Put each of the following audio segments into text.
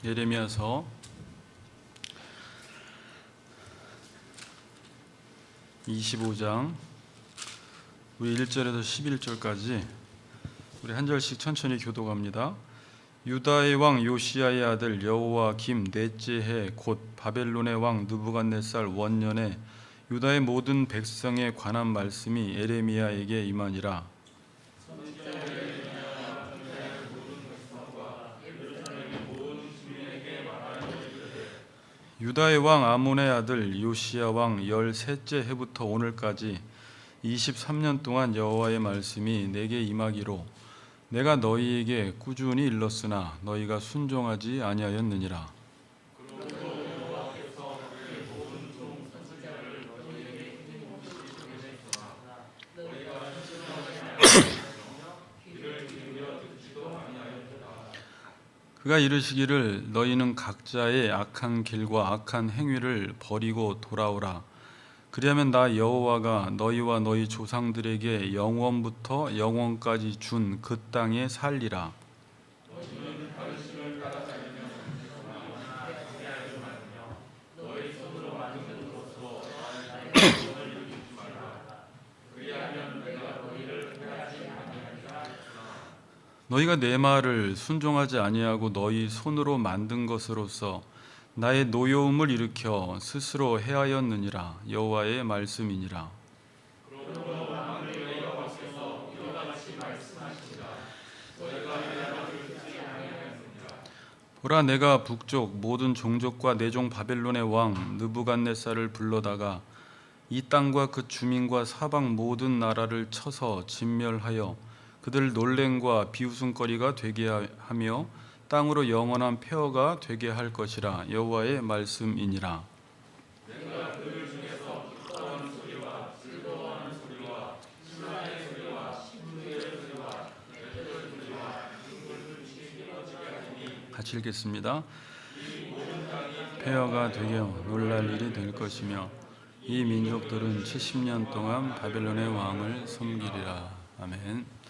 예레미야서 25장 우리 1절에서 11절까지 우리 한 절씩 천천히 교독합니다. 유다의 왕 요시야의 아들 여호와김 넷째 해 곧 바벨론의 왕 느부갓네살 원년에 유다의 모든 백성에 관한 말씀이 예레미야에게 임하니라. 유다의 왕 아몬의 아들 요시야 왕 13째 해부터 오늘까지 23년 동안 여호와의 말씀이 내게 임하기로 내가 너희에게 꾸준히 일렀으나 너희가 순종하지 아니하였느니라. 그가 이르시기를 너희는 각자의 악한 길과 악한 행위를 버리고 돌아오라. 그리하면 나 여호와가 너희와 너희 조상들에게 영원부터 영원까지 준 그 땅에 살리라. 너희가 내 말을 순종하지 아니하고 너희 손으로 만든 것으로서 나의 노여움을 일으켜 스스로 해하였느니라. 여호와의 말씀이니라. 보라, 내가 북쪽 모든 종족과 내 종 바벨론의 왕 느부갓네살을 불러다가 이 땅과 그 주민과 사방 모든 나라를 쳐서 진멸하여 그들 놀램과 비웃음거리가 되게 하며 땅으로 영원한 폐허가 되게 할 것이라. 여호와의 말씀이니라. 내가 그들 중에서 기뻐하는 소리와 즐거워하는 소리와 신랑의 소리와 신부의 소리와 애들 소리와 등불을 시끄러지게 하리니. 같이 읽겠습니다. 폐허가 되게 놀랄 일이 될 것이며 이 민족들은 70년 동안 바벨론의 왕을 섬기리라. 아멘.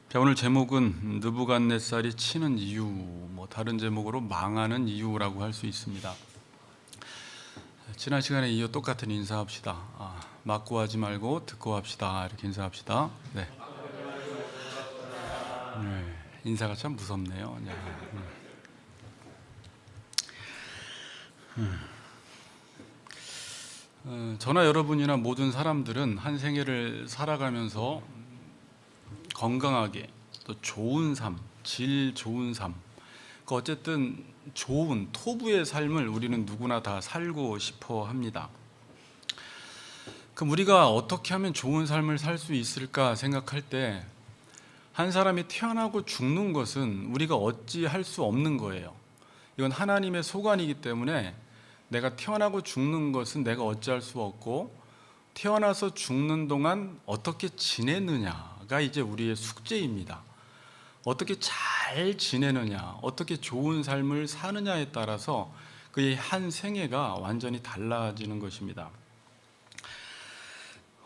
자, 오늘 제목은 느부갓네살이 치는 이유, 다른 제목으로 망하는 이유라고 할 수 있습니다. 지난 시간에 이어 똑같은 인사합시다. 맞고 하지 말고 듣고 합시다. 이렇게 인사합시다. 네. 인사가 참 무섭네요. 저나 여러분이나 모든 사람들은 한 생애를 살아가면서 건강하게 또 좋은 삶, 질 좋은 삶, 어쨌든 좋은 토부의 삶을 우리는 누구나 다 살고 싶어 합니다. 그럼 우리가 어떻게 하면 좋은 삶을 살 수 있을까 생각할 때 한 사람이 태어나고 죽는 것은 우리가 어찌 할 수 없는 거예요. 이건 하나님의 소관이기 때문에 내가 태어나고 죽는 것은 내가 어찌할 수 없고 태어나서 죽는 동안 어떻게 지내느냐가 이제 우리의 숙제입니다. 어떻게 잘 지내느냐, 어떻게 좋은 삶을 사느냐에 따라서 그의 한 생애가 완전히 달라지는 것입니다.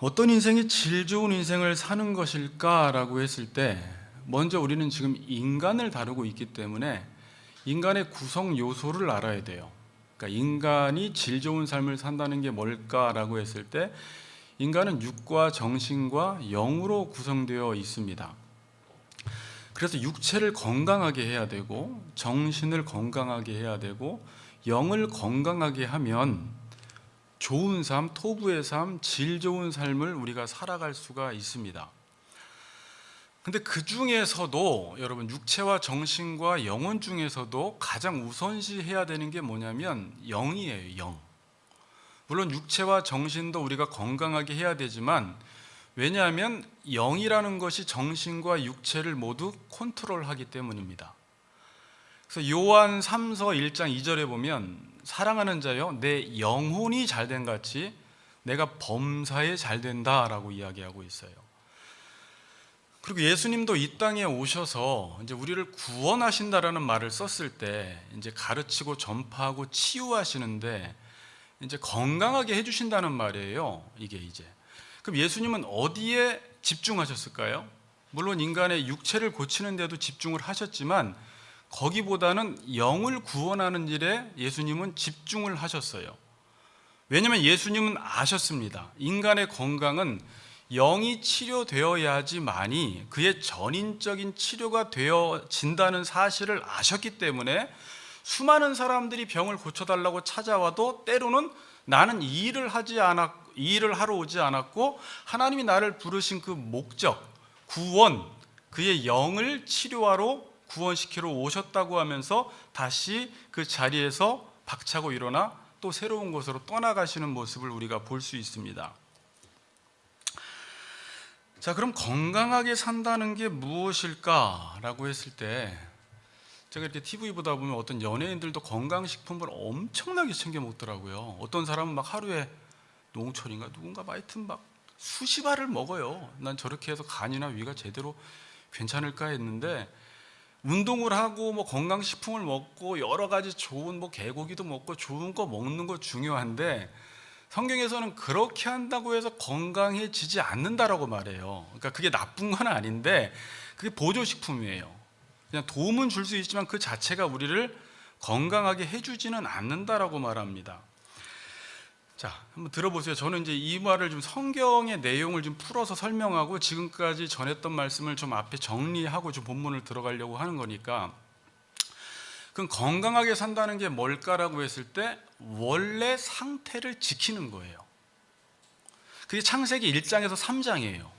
어떤 인생이 질 좋은 인생을 사는 것일까라고 했을 때 먼저 우리는 지금 인간을 다루고 있기 때문에 인간의 구성 요소를 알아야 돼요. 그러니까 인간이 질 좋은 삶을 산다는 게 뭘까라고 했을 때 인간은 육과 정신과 영으로 구성되어 있습니다. 그래서 육체를 건강하게 해야 되고 정신을 건강하게 해야 되고 영을 건강하게 하면 좋은 삶, 토부의 삶, 질 좋은 삶을 우리가 살아갈 수가 있습니다. 근데 그 중에서도 여러분 육체와 정신과 영혼 중에서도 가장 우선시해야 되는 게 뭐냐면 영이에요. 영. 물론 육체와 정신도 우리가 건강하게 해야 되지만 왜냐하면 영이라는 것이 정신과 육체를 모두 컨트롤하기 때문입니다. 그래서 요한 3서 1장 2절에 보면 사랑하는 자여 내 영혼이 잘된 같이 내가 범사에 잘된다라고 이야기하고 있어요. 그리고 예수님도 이 땅에 오셔서 이제 우리를 구원하신다라는 말을 썼을 때 이제 가르치고 전파하고 치유하시는데 이제 건강하게 해주신다는 말이에요. 이게 이제 그럼 예수님은 어디에 집중하셨을까요? 물론 인간의 육체를 고치는 데도 집중을 하셨지만 거기보다는 영을 구원하는 일에 예수님은 집중을 하셨어요. 왜냐하면 예수님은 아셨습니다. 인간의 건강은 영이 치료되어야지만이 그의 전인적인 치료가 되어진다는 사실을 아셨기 때문에 수많은 사람들이 병을 고쳐달라고 찾아와도 때로는 나는 이 일을 하러 오지 않았고 하나님이 나를 부르신 그 목적, 구원, 그의 영을 치료하러 구원시키러 오셨다고 하면서 다시 그 자리에서 박차고 일어나 또 새로운 곳으로 떠나가시는 모습을 우리가 볼 수 있습니다. 자, 그럼 건강하게 산다는 게 무엇일까라고 했을 때 제가 이렇게 TV 보다 보면 어떤 연예인들도 건강식품을 엄청나게 챙겨 먹더라고요. 어떤 사람은 막 하루에 농철인가 누군가 하여튼 막 수십 알을 먹어요. 난 저렇게 해서 간이나 위가 제대로 괜찮을까 했는데 운동을 하고 뭐 건강식품을 먹고 여러 가지 좋은 뭐 개고기도 먹고 좋은 거 먹는 거 중요한데 성경에서는 그렇게 한다고 해서 건강해지지 않는다라고 말해요. 그러니까 그게 나쁜 건 아닌데 그게 보조식품이에요. 그냥 도움은 줄 수 있지만 그 자체가 우리를 건강하게 해주지는 않는다라고 말합니다. 자, 한번 들어보세요. 저는 이제 이 말을 좀 성경의 내용을 좀 풀어서 설명하고 지금까지 전했던 말씀을 좀 앞에 정리하고 좀 본문을 들어가려고 하는 거니까, 그럼 건강하게 산다는 게 뭘까라고 했을 때 원래 상태를 지키는 거예요. 그게 창세기 1장에서 3장이에요.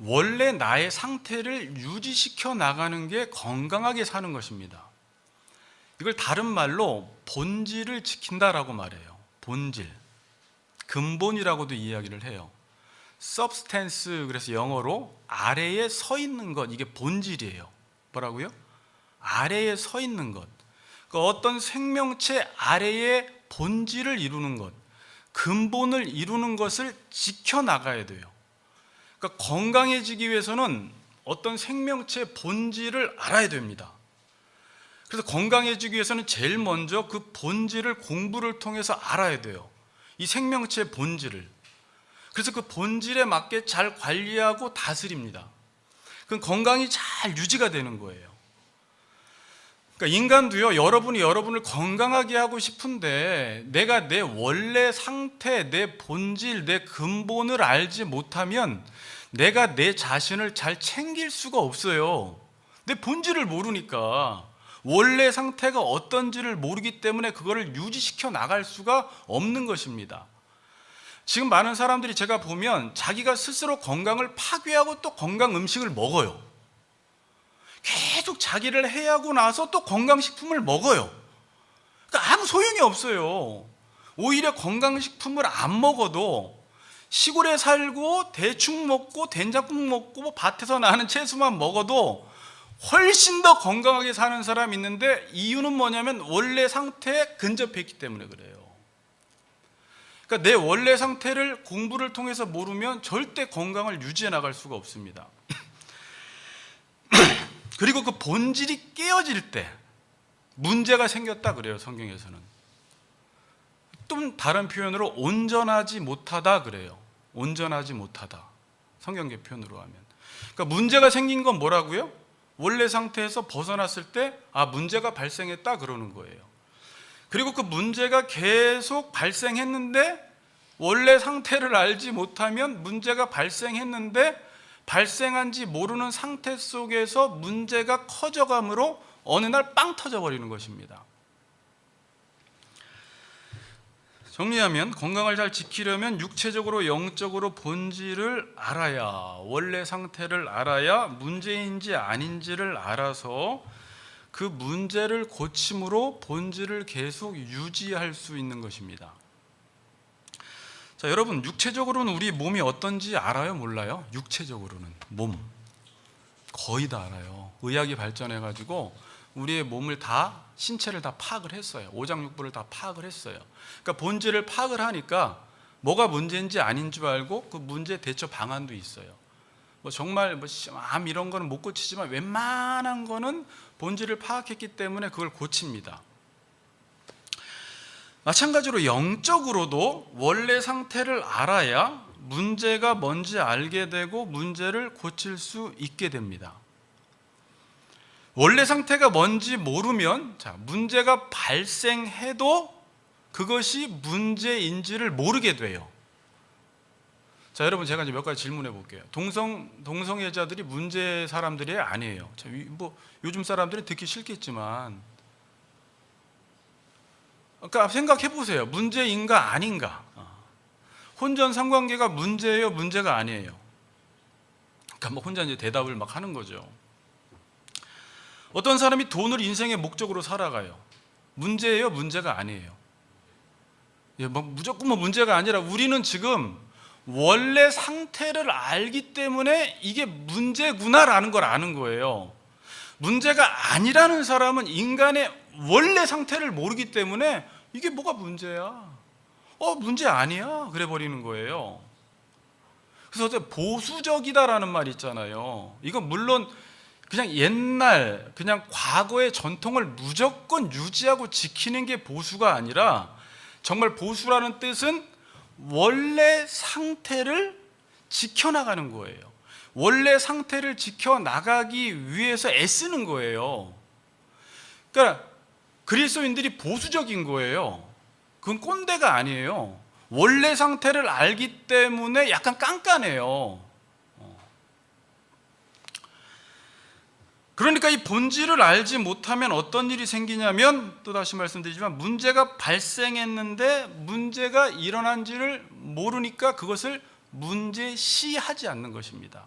원래 나의 상태를 유지시켜 나가는 게 건강하게 사는 것입니다. 이걸 다른 말로 본질을 지킨다라고 말해요. 본질, 근본이라고도 이야기를 해요. substance, 그래서 영어로 아래에 서 있는 것, 이게 본질이에요. 뭐라고요? 아래에 서 있는 것. 그러니까 어떤 생명체 아래에 본질을 이루는 것, 근본을 이루는 것을 지켜나가야 돼요. 그러니까 건강해지기 위해서는 어떤 생명체 본질을 알아야 됩니다. 그래서 건강해지기 위해서는 제일 먼저 그 본질을 공부를 통해서 알아야 돼요. 이 생명체의 본질을. 그래서 그 본질에 맞게 잘 관리하고 다스립니다. 그럼 건강이 잘 유지가 되는 거예요. 그러니까 인간도요, 여러분이 여러분을 건강하게 하고 싶은데 내가 내 원래 상태, 내 본질, 내 근본을 알지 못하면 내가 내 자신을 잘 챙길 수가 없어요. 내 본질을 모르니까. 원래 상태가 어떤지를 모르기 때문에 그거를 유지시켜 나갈 수가 없는 것입니다. 지금 많은 사람들이 제가 보면 자기가 스스로 건강을 파괴하고 또 건강 음식을 먹어요. 계속 자기를 해하고 나서 또 건강식품을 먹어요. 그러니까 아무 소용이 없어요. 오히려 건강식품을 안 먹어도 시골에 살고 대충 먹고 된장국 먹고 뭐 밭에서 나는 채소만 먹어도 훨씬 더 건강하게 사는 사람이 있는데 이유는 뭐냐면 원래 상태에 근접해 있기 때문에 그래요. 그러니까 내 원래 상태를 공부를 통해서 모르면 절대 건강을 유지해 나갈 수가 없습니다. 그리고 그 본질이 깨어질 때 문제가 생겼다 그래요. 성경에서는. 또 다른 표현으로 온전하지 못하다 그래요. 온전하지 못하다. 성경계 표현으로 하면. 그러니까 문제가 생긴 건 뭐라고요? 원래 상태에서 벗어났을 때 문제가 발생했다 그러는 거예요. 그리고 그 문제가 계속 발생했는데 원래 상태를 알지 못하면 문제가 발생했는데 발생한지 모르는 상태 속에서 문제가 커져가므로 어느 날 빵 터져버리는 것입니다. 정리하면 건강을 잘 지키려면 육체적으로 영적으로 본질을 알아야, 원래 상태를 알아야 문제인지 아닌지를 알아서 그 문제를 고침으로 본질을 계속 유지할 수 있는 것입니다. 자, 여러분, 육체적으로는 우리 몸이 어떤지 알아요? 몰라요? 육체적으로는 몸 거의 다 알아요. 의학이 발전해가지고 우리의 몸을 다, 신체를 다 파악을 했어요. 오장육부를 다 파악을 했어요. 그러니까 본질을 파악을 하니까 뭐가 문제인지 아닌 줄 알고 그 문제 대처 방안도 있어요. 뭐 정말 암 이런 거는 못 고치지만 웬만한 거는 본질을 파악했기 때문에 그걸 고칩니다. 마찬가지로 영적으로도 원래 상태를 알아야 문제가 뭔지 알게 되고 문제를 고칠 수 있게 됩니다. 원래 상태가 뭔지 모르면 문제가 발생해도 그것이 문제인지를 모르게 돼요. 여러분, 제가 이제 몇 가지 질문해 볼게요. 동성애자들이 문제 사람들이 아니에요. 요즘 사람들이 듣기 싫겠지만, 그러니까 생각해 보세요. 문제인가 아닌가? 혼전 상관계가 문제예요, 문제가 아니에요? 그러니까 혼자 이제 대답을 막 하는 거죠. 어떤 사람이 돈을 인생의 목적으로 살아가요. 문제예요, 문제가 아니에요? 무조건 문제가 아니라 우리는 지금 원래 상태를 알기 때문에 이게 문제구나라는 걸 아는 거예요. 문제가 아니라는 사람은 인간의 원래 상태를 모르기 때문에 이게 뭐가 문제야? 문제 아니야. 그래 버리는 거예요. 그래서 보수적이다라는 말 있잖아요. 이건 물론 그냥 옛날, 그냥 과거의 전통을 무조건 유지하고 지키는 게 보수가 아니라, 정말 보수라는 뜻은 원래 상태를 지켜나가는 거예요. 원래 상태를 지켜나가기 위해서 애쓰는 거예요. 그러니까 그리스도인들이 보수적인 거예요. 그건 꼰대가 아니에요. 원래 상태를 알기 때문에 약간 깐깐해요. 그러니까 이 본질을 알지 못하면 어떤 일이 생기냐면, 또 다시 말씀드리지만, 문제가 발생했는데 문제가 일어난지를 모르니까 그것을 문제시하지 않는 것입니다.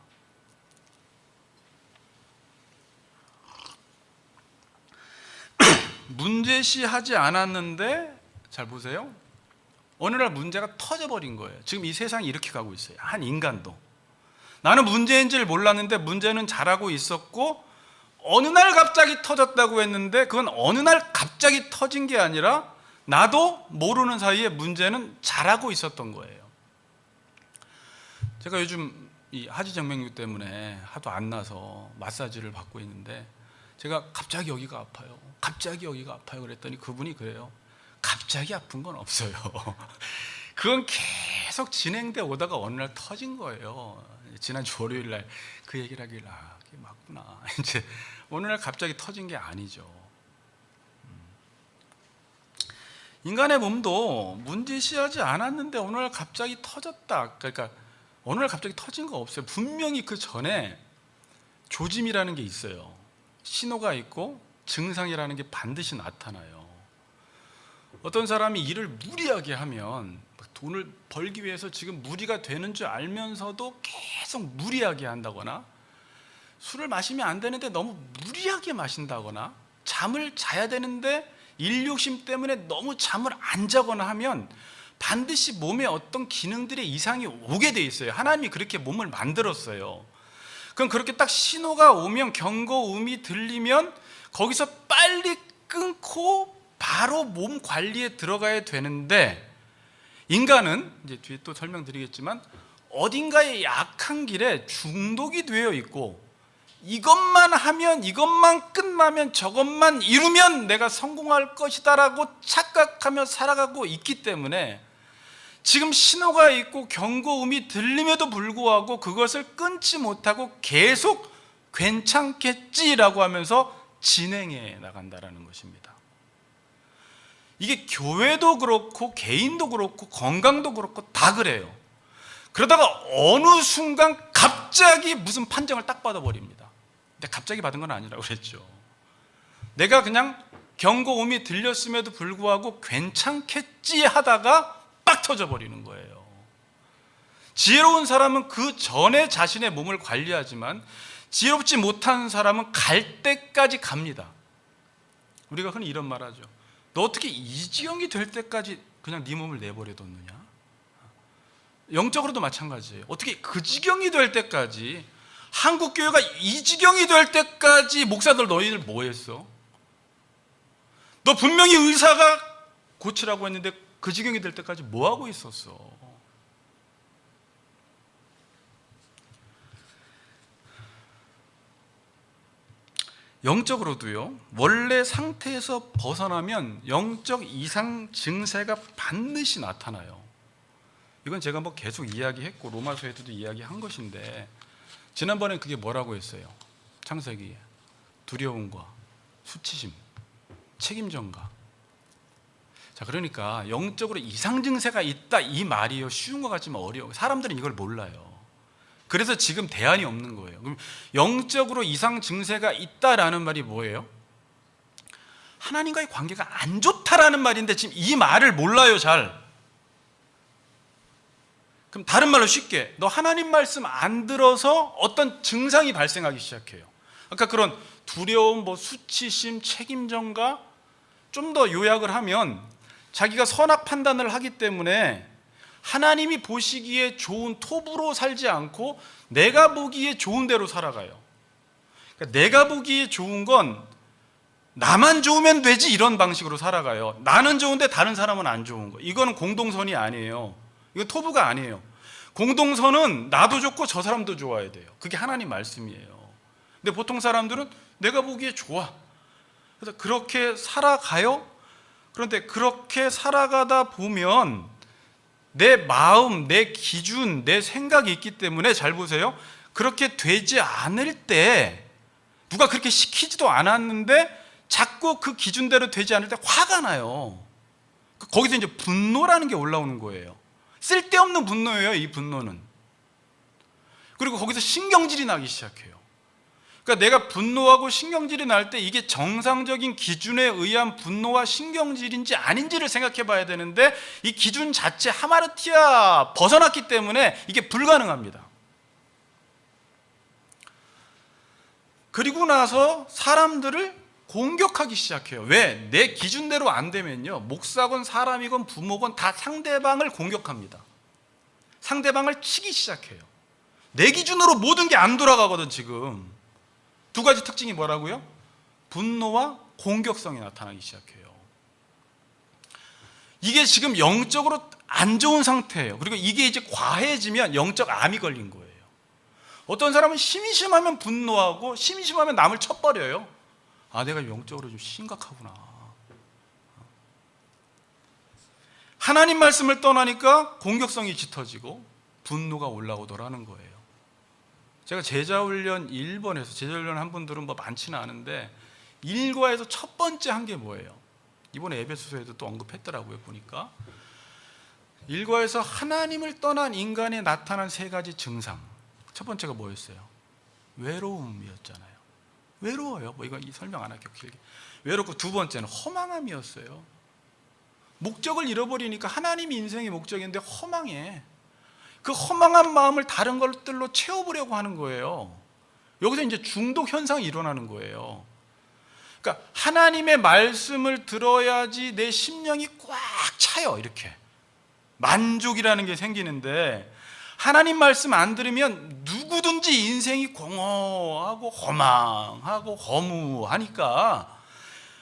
문제시하지 않았는데, 잘 보세요. 어느 날 문제가 터져버린 거예요. 지금 이 세상이 이렇게 가고 있어요. 한 인간도. 나는 문제인지를 몰랐는데 문제는 잘하고 있었고, 어느 날 갑자기 터졌다고 했는데 그건 어느 날 갑자기 터진 게 아니라 나도 모르는 사이에 문제는 잘하고 있었던 거예요. 제가 요즘 이 하지정맥류 때문에 하도 안 나서 마사지를 받고 있는데, 제가 갑자기 여기가 아파요, 갑자기 여기가 아파요 그랬더니 그분이 그래요. 갑자기 아픈 건 없어요. 그건 계속 진행돼 오다가 어느 날 터진 거예요. 지난주 월요일 날 그 얘기를 하길래 그게 맞구나. 이제 어느 날 갑자기 터진 게 아니죠. 인간의 몸도 문제시하지 않았는데 어느 날 갑자기 터졌다. 그러니까 어느 날 갑자기 터진 거 없어요. 분명히 그 전에 조짐이라는 게 있어요. 신호가 있고 증상이라는 게 반드시 나타나요. 어떤 사람이 일을 무리하게 하면, 돈을 벌기 위해서 지금 무리가 되는 줄 알면서도 계속 무리하게 한다거나, 술을 마시면 안 되는데 너무 무리하게 마신다거나, 잠을 자야 되는데 일욕심 때문에 너무 잠을 안 자거나 하면 반드시 몸에 어떤 기능들의 이상이 오게 돼 있어요. 하나님이 그렇게 몸을 만들었어요. 그럼 그렇게 딱 신호가 오면, 경고음이 들리면 거기서 빨리 끊고 바로 몸 관리에 들어가야 되는데, 인간은 이제 뒤에 또 설명드리겠지만 어딘가에 약한 길에 중독이 되어 있고, 이것만 하면, 이것만 끝나면, 저것만 이루면 내가 성공할 것이다라고 착각하며 살아가고 있기 때문에 지금 신호가 있고 경고음이 들림에도 불구하고 그것을 끊지 못하고 계속 괜찮겠지라고 하면서 진행해 나간다라는 것입니다. 이게 교회도 그렇고 개인도 그렇고 건강도 그렇고 다 그래요. 그러다가 어느 순간 갑자기 무슨 판정을 딱 받아버립니다. 근데 갑자기 받은 건 아니라고 그랬죠. 내가 그냥 경고음이 들렸음에도 불구하고 괜찮겠지 하다가 빡 터져버리는 거예요. 지혜로운 사람은 그 전에 자신의 몸을 관리하지만, 지혜롭지 못한 사람은 갈 때까지 갑니다. 우리가 흔히 이런 말 하죠. 너 어떻게 이 지경이 될 때까지 그냥 네 몸을 내버려뒀느냐? 영적으로도 마찬가지예요. 어떻게 그 지경이 될 때까지, 한국교회가 이 지경이 될 때까지 목사들 너희들 뭐 했어? 너 분명히 의사가 고치라고 했는데 그 지경이 될 때까지 뭐 하고 있었어? 영적으로도요, 원래 상태에서 벗어나면 영적 이상 증세가 반드시 나타나요. 이건 제가 뭐 계속 이야기했고 로마서에서도 이야기한 것인데, 지난번에 그게 뭐라고 했어요? 창세기에 두려움과 수치심, 책임전가. 자, 그러니까 영적으로 이상 증세가 있다 이 말이요, 쉬운 것 같지만 어려워. 사람들은 이걸 몰라요. 그래서 지금 대안이 없는 거예요. 그럼 영적으로 이상 증세가 있다라는 말이 뭐예요? 하나님과의 관계가 안 좋다라는 말인데 지금 이 말을 몰라요, 잘. 그럼 다른 말로 쉽게, 너 하나님 말씀 안 들어서 어떤 증상이 발생하기 시작해요. 아까 그런 두려움, 뭐 수치심, 책임전가, 좀 더 요약을 하면 자기가 선악 판단을 하기 때문에 하나님이 보시기에 좋은 톱으로 살지 않고 내가 보기에 좋은 대로 살아가요. 그러니까 내가 보기에 좋은 건 나만 좋으면 되지, 이런 방식으로 살아가요. 나는 좋은데 다른 사람은 안 좋은 거. 이거는 공동선이 아니에요. 이거 토부가 아니에요. 공동선은 나도 좋고 저 사람도 좋아야 돼요. 그게 하나님 말씀이에요. 근데 보통 사람들은 내가 보기에 좋아. 그래서 그렇게 살아가요. 그런데 그렇게 살아가다 보면 내 마음, 내 기준, 내 생각이 있기 때문에, 잘 보세요, 그렇게 되지 않을 때, 누가 그렇게 시키지도 않았는데 자꾸 그 기준대로 되지 않을 때 화가 나요. 거기서 이제 분노라는 게 올라오는 거예요. 쓸데없는 분노예요, 이 분노는. 그리고 거기서 신경질이 나기 시작해요. 그러니까 내가 분노하고 신경질이 날 때 이게 정상적인 기준에 의한 분노와 신경질인지 아닌지를 생각해 봐야 되는데, 이 기준 자체 하마르티아 벗어났기 때문에 이게 불가능합니다. 그리고 나서 사람들을 공격하기 시작해요. 왜? 내 기준대로 안 되면요, 목사건 사람이건 부모건 다 상대방을 공격합니다. 상대방을 치기 시작해요. 내 기준으로 모든 게 안 돌아가거든. 지금 두 가지 특징이 뭐라고요? 분노와 공격성이 나타나기 시작해요. 이게 지금 영적으로 안 좋은 상태예요. 그리고 이게 이제 과해지면 영적 암이 걸린 거예요. 어떤 사람은 심심하면 분노하고 심심하면 남을 쳐버려요. 아, 내가 영적으로 좀 심각하구나. 하나님 말씀을 떠나니까 공격성이 짙어지고 분노가 올라오더라는 거예요. 제가 제자훈련 1번에서, 제자훈련 한 분들은 뭐 많지는 않은데, 일과에서 첫 번째 한 게 뭐예요? 이번에 에베소서에도 또 언급했더라고요. 보니까 일과에서 하나님을 떠난 인간에 나타난 세 가지 증상, 첫 번째가 뭐였어요? 외로움이었잖아요. 외로워요. 뭐 이거 설명 안 할게요, 길게. 외롭고, 두 번째는 허망함이었어요. 목적을 잃어버리니까, 하나님이 인생의 목적인데 허망해. 그 허망한 마음을 다른 것들로 채워보려고 하는 거예요. 여기서 이제 중독 현상이 일어나는 거예요. 그러니까 하나님의 말씀을 들어야지 내 심령이 꽉 차요. 이렇게 만족이라는 게 생기는데, 하나님 말씀 안 들으면 누구든지 인생이 공허하고 허망하고 허무하니까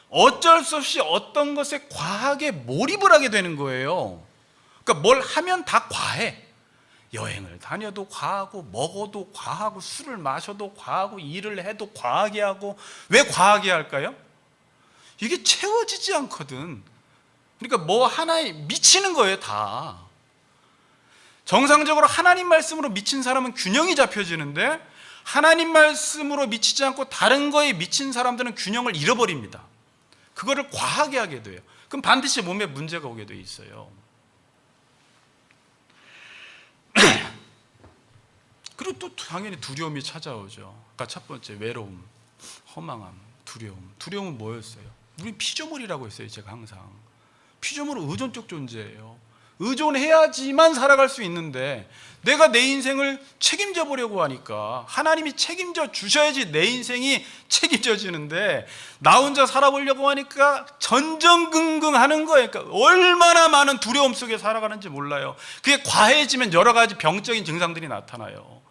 어쩔 수 없이 어떤 것에 과하게 몰입을 하게 되는 거예요. 그러니까 뭘 하면 다 과해. 여행을 다녀도 과하고, 먹어도 과하고, 술을 마셔도 과하고, 일을 해도 과하게 하고. 왜 과하게 할까요? 이게 채워지지 않거든. 그러니까 뭐 하나에 미치는 거예요, 다. 정상적으로 하나님 말씀으로 미친 사람은 균형이 잡혀지는데, 하나님 말씀으로 미치지 않고 다른 거에 미친 사람들은 균형을 잃어버립니다. 그거를 과하게 하게 돼요. 그럼 반드시 몸에 문제가 오게 돼 있어요. 그리고 또 당연히 두려움이 찾아오죠. 그러니까 첫 번째, 외로움, 허망함, 두려움. 두려움은 뭐였어요? 우리 피조물이라고 했어요. 제가 항상 피조물은 의존적 존재예요. 의존해야지만 살아갈 수 있는데, 내가 내 인생을 책임져 보려고 하니까, 하나님이 책임져 주셔야지 내 인생이 책임져지는데, 나 혼자 살아보려고 하니까 전전긍긍하는 거예요. 그러니까 얼마나 많은 두려움 속에 살아가는지 몰라요. 그게 과해지면 여러 가지 병적인 증상들이 나타나요.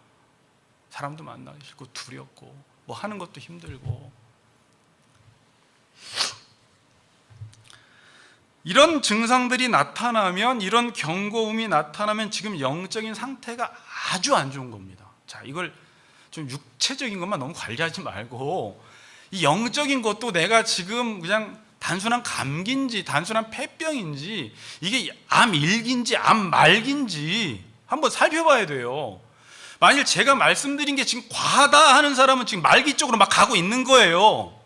사람도 만나기 싫고, 두렵고, 뭐 하는 것도 힘들고. 이런 증상들이 나타나면, 이런 경고음이 나타나면 지금 영적인 상태가 아주 안 좋은 겁니다. 자, 이걸 좀 육체적인 것만 너무 관리하지 말고, 이 영적인 것도 내가 지금 그냥 단순한 감기인지 단순한 폐병인지 이게 암일기인지 암말기인지 한번 살펴봐야 돼요. 만일 제가 말씀드린 게 지금 과하다 하는 사람은 지금 말기 쪽으로 막 가고 있는 거예요.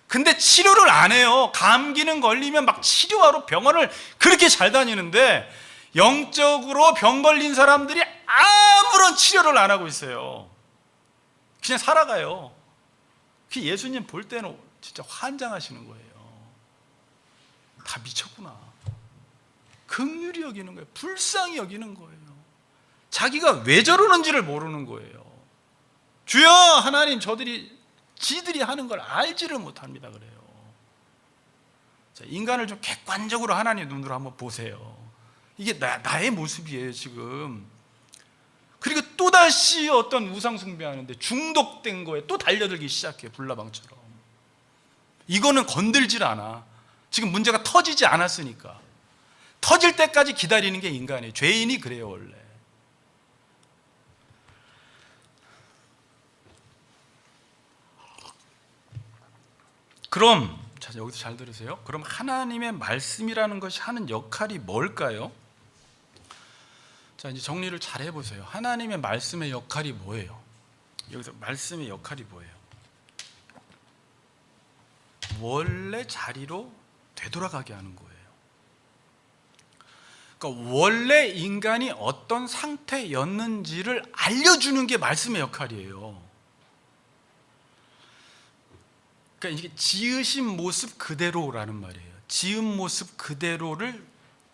근데 치료를 안 해요. 감기는 걸리면 막 치료하러 병원을 그렇게 잘 다니는데 영적으로 병 걸린 사람들이 아무런 치료를 안 하고 있어요. 그냥 살아가요. 그 예수님 볼 때는 진짜 환장하시는 거예요. 다 미쳤구나. 긍휼히 여기는 거예요. 불쌍히 여기는 거예요. 자기가 왜 저러는지를 모르는 거예요. 주여 하나님, 지들이 하는 걸 알지를 못합니다. 그래요. 자, 인간을 좀 객관적으로 하나님 눈으로 한번 보세요. 이게 나의 모습이에요 지금. 그리고 또다시 어떤 우상 숭배하는데 중독된 거에 또 달려들기 시작해요. 불나방처럼. 이거는 건들질 않아. 지금 문제가 터지지 않았으니까. 터질 때까지 기다리는 게 인간이에요. 죄인이 그래요 원래. 그럼 자, 여기서 잘 들으세요. 그럼 하나님의 말씀이라는 것이 하는 역할이 뭘까요? 자, 이제 정리를 잘 해보세요. 하나님의 말씀의 역할이 뭐예요? 여기서 말씀의 역할이 뭐예요? 원래 자리로 되돌아가게 하는 거예요. 그러니까 원래 인간이 어떤 상태였는지를 알려주는 게 말씀의 역할이에요. 그러니까 이게 지으신 모습 그대로라는 말이에요. 지은 모습 그대로를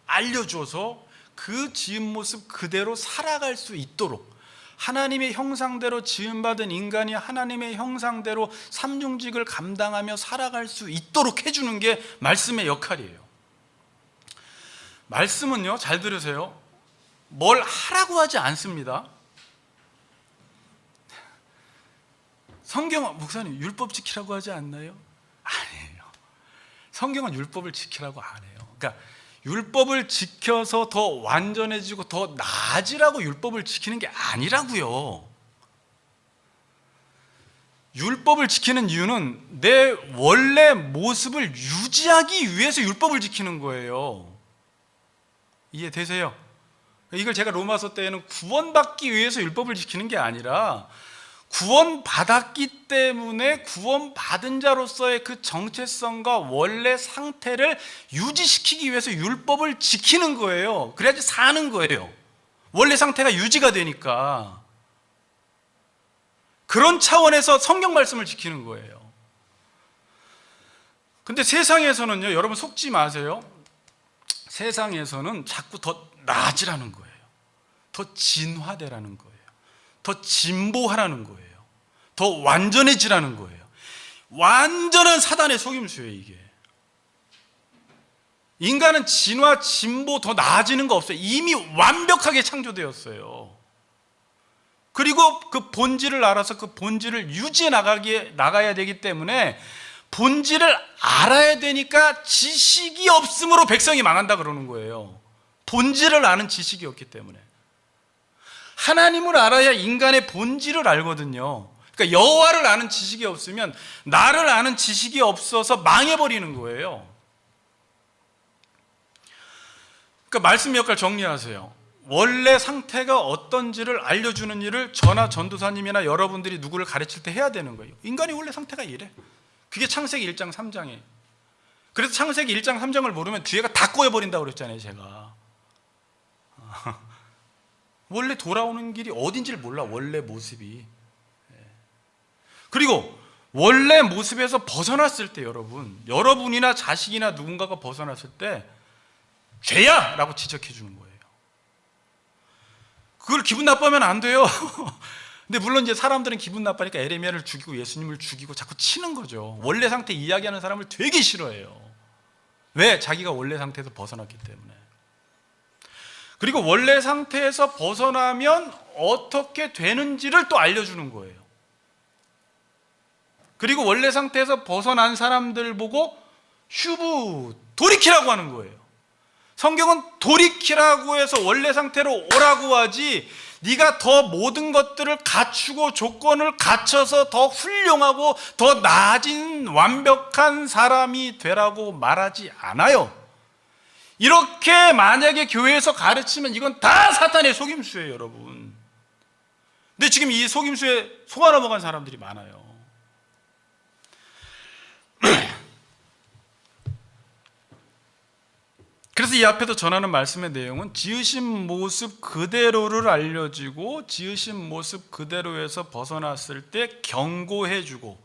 알려줘서 그 지은 모습 그대로 살아갈 수 있도록, 하나님의 형상대로 지음받은 인간이 하나님의 형상대로 삼중직을 감당하며 살아갈 수 있도록 해주는 게 말씀의 역할이에요. 말씀은요, 잘 들으세요, 뭘 하라고 하지 않습니다. 성경은 목사님 율법 지키라고 하지 않나요? 아니에요. 성경은 율법을 지키라고 안 해요. 그러니까 율법을 지켜서 더 완전해지고 더 나아지라고 율법을 지키는 게 아니라고요. 율법을 지키는 이유는 내 원래 모습을 유지하기 위해서 율법을 지키는 거예요. 이해되세요? 이걸 제가 로마서 때에는 구원받기 위해서 율법을 지키는 게 아니라 구원받았기 때문에 구원받은 자로서의 그 정체성과 원래 상태를 유지시키기 위해서 율법을 지키는 거예요. 그래야지 사는 거예요. 원래 상태가 유지가 되니까. 그런 차원에서 성경 말씀을 지키는 거예요. 근데 세상에서는요, 여러분 속지 마세요. 세상에서는 자꾸 더 나아지라는 거예요. 더 진화되라는 거예요. 더 진보하라는 거예요. 더 완전해지라는 거예요. 완전한 사단의 속임수예요 이게. 인간은 진화, 진보, 더 나아지는 거 없어요. 이미 완벽하게 창조되었어요. 그리고 그 본질을 알아서 그 본질을 유지해 나가야 되기 때문에 본질을 알아야 되니까 지식이 없으므로 백성이 망한다 그러는 거예요. 본질을 아는 지식이 없기 때문에. 하나님을 알아야 인간의 본질을 알거든요. 그러니까 여호와를 아는 지식이 없으면 나를 아는 지식이 없어서 망해버리는 거예요. 그러니까 말씀 역할 정리하세요. 원래 상태가 어떤지를 알려주는 일을 저나 전도사님이나 여러분들이 누구를 가르칠 때 해야 되는 거예요. 인간이 원래 상태가 이래. 그게 창세기 1장 3장이에요. 그래서 창세기 1장 3장을 모르면 뒤에가 다 꼬여버린다고 그랬잖아요 제가. 원래 돌아오는 길이 어딘지를 몰라. 원래 모습이. 그리고 원래 모습에서 벗어났을 때 여러분이나 자식이나 누군가가 벗어났을 때 죄야! 라고 지적해 주는 거예요. 그걸 기분 나빠하면 안 돼요. 근데 물론 이제 사람들은 기분 나빠니까 에레미야를 죽이고 예수님을 죽이고 자꾸 치는 거죠. 원래 상태 이야기하는 사람을 되게 싫어해요. 왜? 자기가 원래 상태에서 벗어났기 때문에. 그리고 원래 상태에서 벗어나면 어떻게 되는지를 또 알려주는 거예요. 그리고 원래 상태에서 벗어난 사람들 보고 슈브, 돌이키라고 하는 거예요. 성경은 돌이키라고 해서 원래 상태로 오라고 하지 네가 더 모든 것들을 갖추고 조건을 갖춰서 더 훌륭하고 더 나아진 완벽한 사람이 되라고 말하지 않아요. 이렇게 만약에 교회에서 가르치면 이건 다 사탄의 속임수예요, 여러분. 근데 지금 이 속임수에 속아 넘어간 사람들이 많아요. 그래서 이 앞에도 전하는 말씀의 내용은 지으신 모습 그대로를 알려주고 지으신 모습 그대로에서 벗어났을 때 경고해주고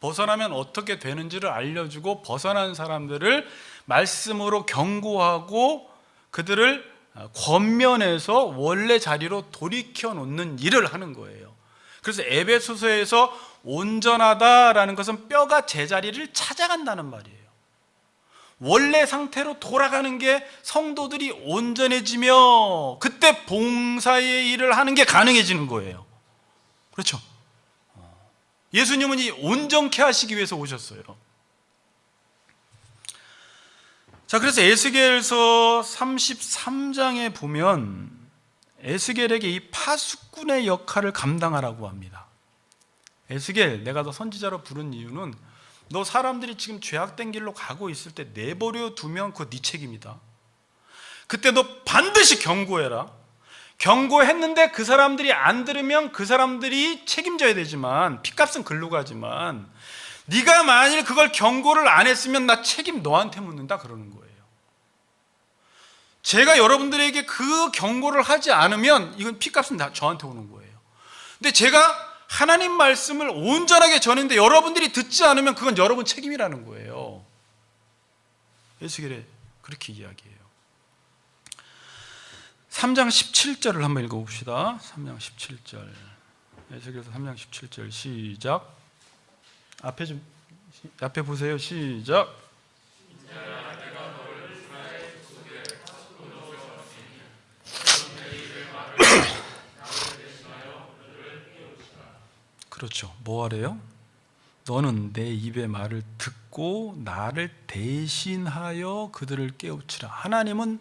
벗어나면 어떻게 되는지를 알려주고 벗어난 사람들을 말씀으로 경고하고 그들을 권면해서 원래 자리로 돌이켜 놓는 일을 하는 거예요. 그래서 에베소서에서 온전하다라는 것은 뼈가 제자리를 찾아간다는 말이에요. 원래 상태로 돌아가는 게 성도들이 온전해지며 그때 봉사의 일을 하는 게 가능해지는 거예요. 그렇죠? 예수님은 이 온전케 하시기 위해서 오셨어요. 자, 그래서 에스겔서 33장에 보면 에스겔에게 이 파수꾼의 역할을 감당하라고 합니다. 에스겔, 내가 너 선지자로 부른 이유는 너 사람들이 지금 죄악된 길로 가고 있을 때 내버려 두면 그거 네 책임이다. 그때 너 반드시 경고해라. 경고했는데 그 사람들이 안 들으면 그 사람들이 책임져야 되지만 핏값은 글로 가지만 네가 만일 그걸 경고를 안 했으면 나 책임 너한테 묻는다 그러는 거예요. 제가 여러분들에게 그 경고를 하지 않으면 이건 핏값은 다 저한테 오는 거예요. 근데 제가 하나님 말씀을 온전하게 전했는데 여러분들이 듣지 않으면 그건 여러분 책임이라는 거예요. 에스겔에 그렇게 이야기해요. 3장 17절을 한번 읽어봅시다. 3장 17절. 에스겔서 3장 17절 시작. 앞에 보세요. 시작. 그렇죠. 뭐 하래요? 너는 내 입의 말을 듣고 나를 대신하여 그들을 깨우치라. 하나님은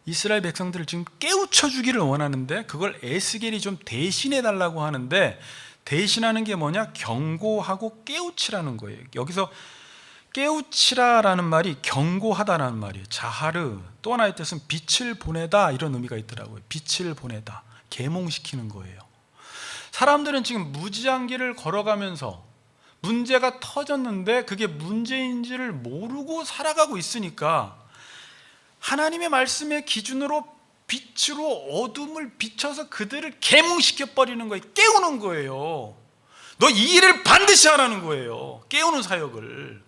이스라엘 백성들을 지금 깨우쳐 주기를 원하는데 그걸 에스겔이 좀 대신해 달라고 하는데 대신하는 게 뭐냐? 경고하고 깨우치라는 거예요. 여기서 깨우치라라는 말이 경고하다라는 말이에요. 자하르, 또 하나의 뜻은 빛을 보내다 이런 의미가 있더라고요. 빛을 보내다, 계몽시키는 거예요. 사람들은 지금 무지한 길을 걸어가면서 문제가 터졌는데 그게 문제인지를 모르고 살아가고 있으니까 하나님의 말씀의 기준으로 빛으로 어둠을 비춰서 그들을 계몽시켜 버리는 거예요. 깨우는 거예요. 너 이 일을 반드시 하라는 거예요. 깨우는 사역을.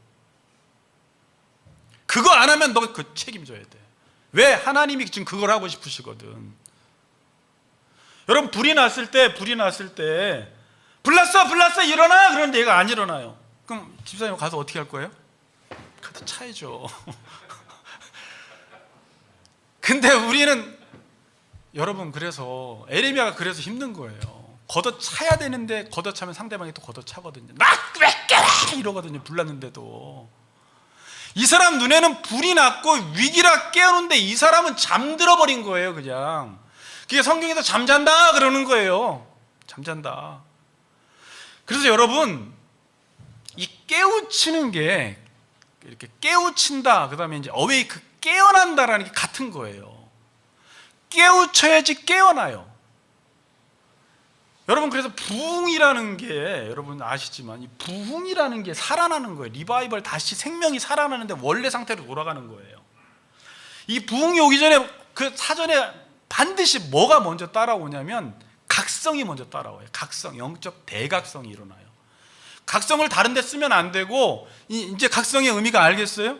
그거 안 하면 너 그 책임져야 돼. 왜? 하나님이 지금 그걸 하고 싶으시거든. 여러분 불이 났을 때 불났어 일어나 그런데 얘가 안 일어나요. 그럼 집사님 가서 어떻게 할 거예요? 가서 차야죠. 근데 우리는 여러분 그래서 에레미야가 그래서 힘든 거예요. 걷어차야 되는데 걷어차면 상대방이 또 걷어차거든요. 나 왜 깨워 이러거든요. 불났는데도 이 사람 눈에는 불이 났고 위기라 깨우는데 이 사람은 잠들어 버린 거예요. 그냥 그게 성경에서 잠잔다 그러는 거예요. 잠잔다. 그래서 여러분 이 깨우치는 게 이렇게 깨우친다 그 다음에 이제 어웨이크 깨어난다라는 게 같은 거예요. 깨우쳐야지 깨어나요. 여러분 그래서 부흥이라는 게 여러분 아시지만 이 부흥이라는 게 살아나는 거예요. 리바이벌 다시 생명이 살아나는데 원래 상태로 돌아가는 거예요. 이 부흥이 오기 전에 그 사전에 반드시 뭐가 먼저 따라오냐면 각성이 먼저 따라와요. 각성, 영적 대각성이 일어나요. 각성을 다른 데 쓰면 안 되고 이제 각성의 의미가 알겠어요?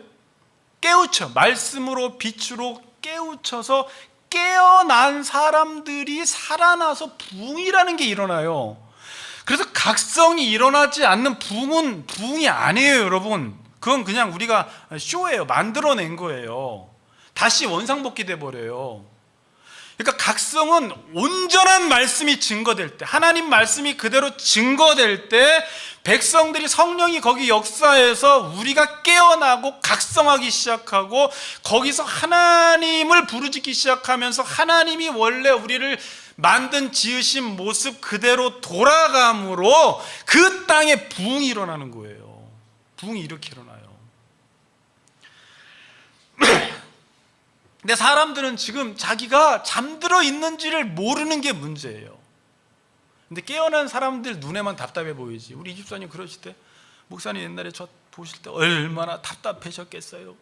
깨우쳐, 말씀으로 빛으로 깨우쳐서 깨어난 사람들이 살아나서 부흥이라는 게 일어나요. 그래서 각성이 일어나지 않는 부흥은 부흥이 아니에요, 여러분. 그건 그냥 우리가 쇼예요. 만들어낸 거예요. 다시 원상복귀 돼 버려요. 그러니까 각성은 온전한 말씀이 증거될 때, 하나님 말씀이 그대로 증거될 때 백성들이 성령이 거기 역사해서 우리가 깨어나고 각성하기 시작하고 거기서 하나님을 부르짖기 시작하면서 하나님이 원래 우리를 만든 지으신 모습 그대로 돌아감으로 그 땅에 부흥이 일어나는 거예요. 부흥이 이렇게 일어나요. 근데 사람들은 지금 자기가 잠들어 있는지를 모르는 게 문제예요. 근데 깨어난 사람들 눈에만 답답해 보이지. 우리 이 집사님 그러실 때, 목사님 옛날에 저 보실 때 얼마나 답답하셨겠어요.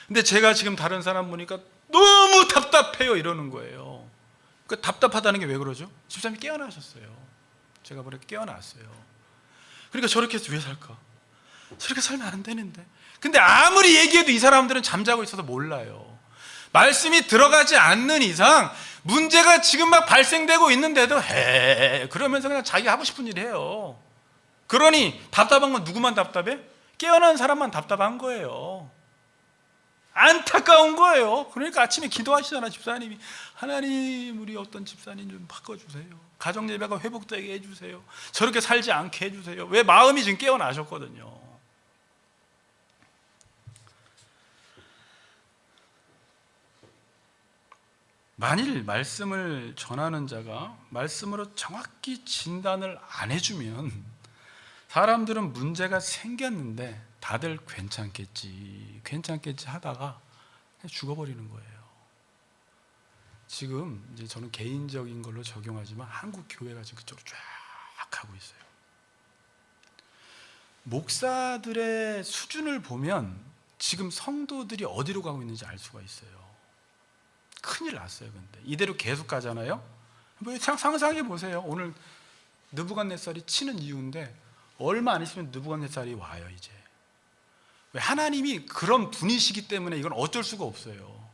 근데 제가 지금 다른 사람 보니까 너무 답답해요 이러는 거예요. 그 답답하다는 게 왜 그러죠? 집사님이 깨어나셨어요. 제가 보니까 깨어났어요. 그러니까 저렇게 해서 왜 살까? 저렇게 살면 안 되는데. 근데 아무리 얘기해도 이 사람들은 잠자고 있어서 몰라요. 말씀이 들어가지 않는 이상 문제가 지금 막 발생되고 있는데도 그러면서 그냥 자기 하고 싶은 일 해요. 그러니 답답한 건 누구만 답답해? 깨어난 사람만 답답한 거예요. 안타까운 거예요. 그러니까 아침에 기도하시잖아, 집사님이. 하나님, 우리 어떤 집사님 좀 바꿔주세요. 가정예배가 회복되게 해주세요. 저렇게 살지 않게 해주세요. 왜? 마음이 지금 깨어나셨거든요. 만일 말씀을 전하는 자가 말씀으로 정확히 진단을 안 해주면 사람들은 문제가 생겼는데 다들 괜찮겠지 하다가 그냥 죽어버리는 거예요. 지금 이제 저는 개인적인 걸로 적용하지만 한국 교회가 지금 그쪽으로 쫙 가고 있어요. 목사들의 수준을 보면 지금 성도들이 어디로 가고 있는지 알 수가 있어요. 큰일 났어요. 근데 이대로 계속 가잖아요. 상상해 보세요. 오늘 느부갓네살이 치는 이유인데 얼마 안 있으면 느부갓네살이 와요. 이제 왜? 하나님이 그런 분이시기 때문에 이건 어쩔 수가 없어요.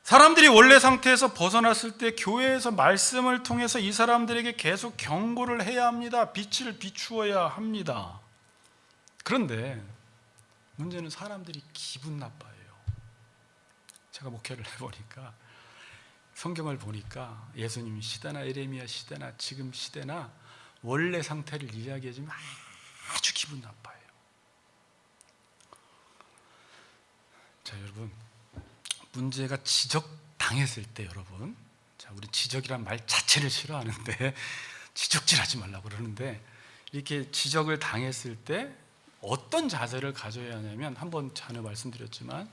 사람들이 원래 상태에서 벗어났을 때 교회에서 말씀을 통해서 이 사람들에게 계속 경고를 해야 합니다. 빛을 비추어야 합니다. 그런데 문제는 사람들이 기분 나빠해요. 제가 목회를 해보니까 성경을 보니까 예수님 시대나 에레미야 시대나 지금 시대나 원래 상태를 이야기해주면 아주 기분 나빠해요. 자, 여러분, 문제가 지적당했을 때, 여러분, 자, 우리 지적이란 말 자체를 싫어하는데 지적질하지 말라고 그러는데, 이렇게 지적을 당했을 때 어떤 자세를 가져야 하냐면, 한번 전에 말씀드렸지만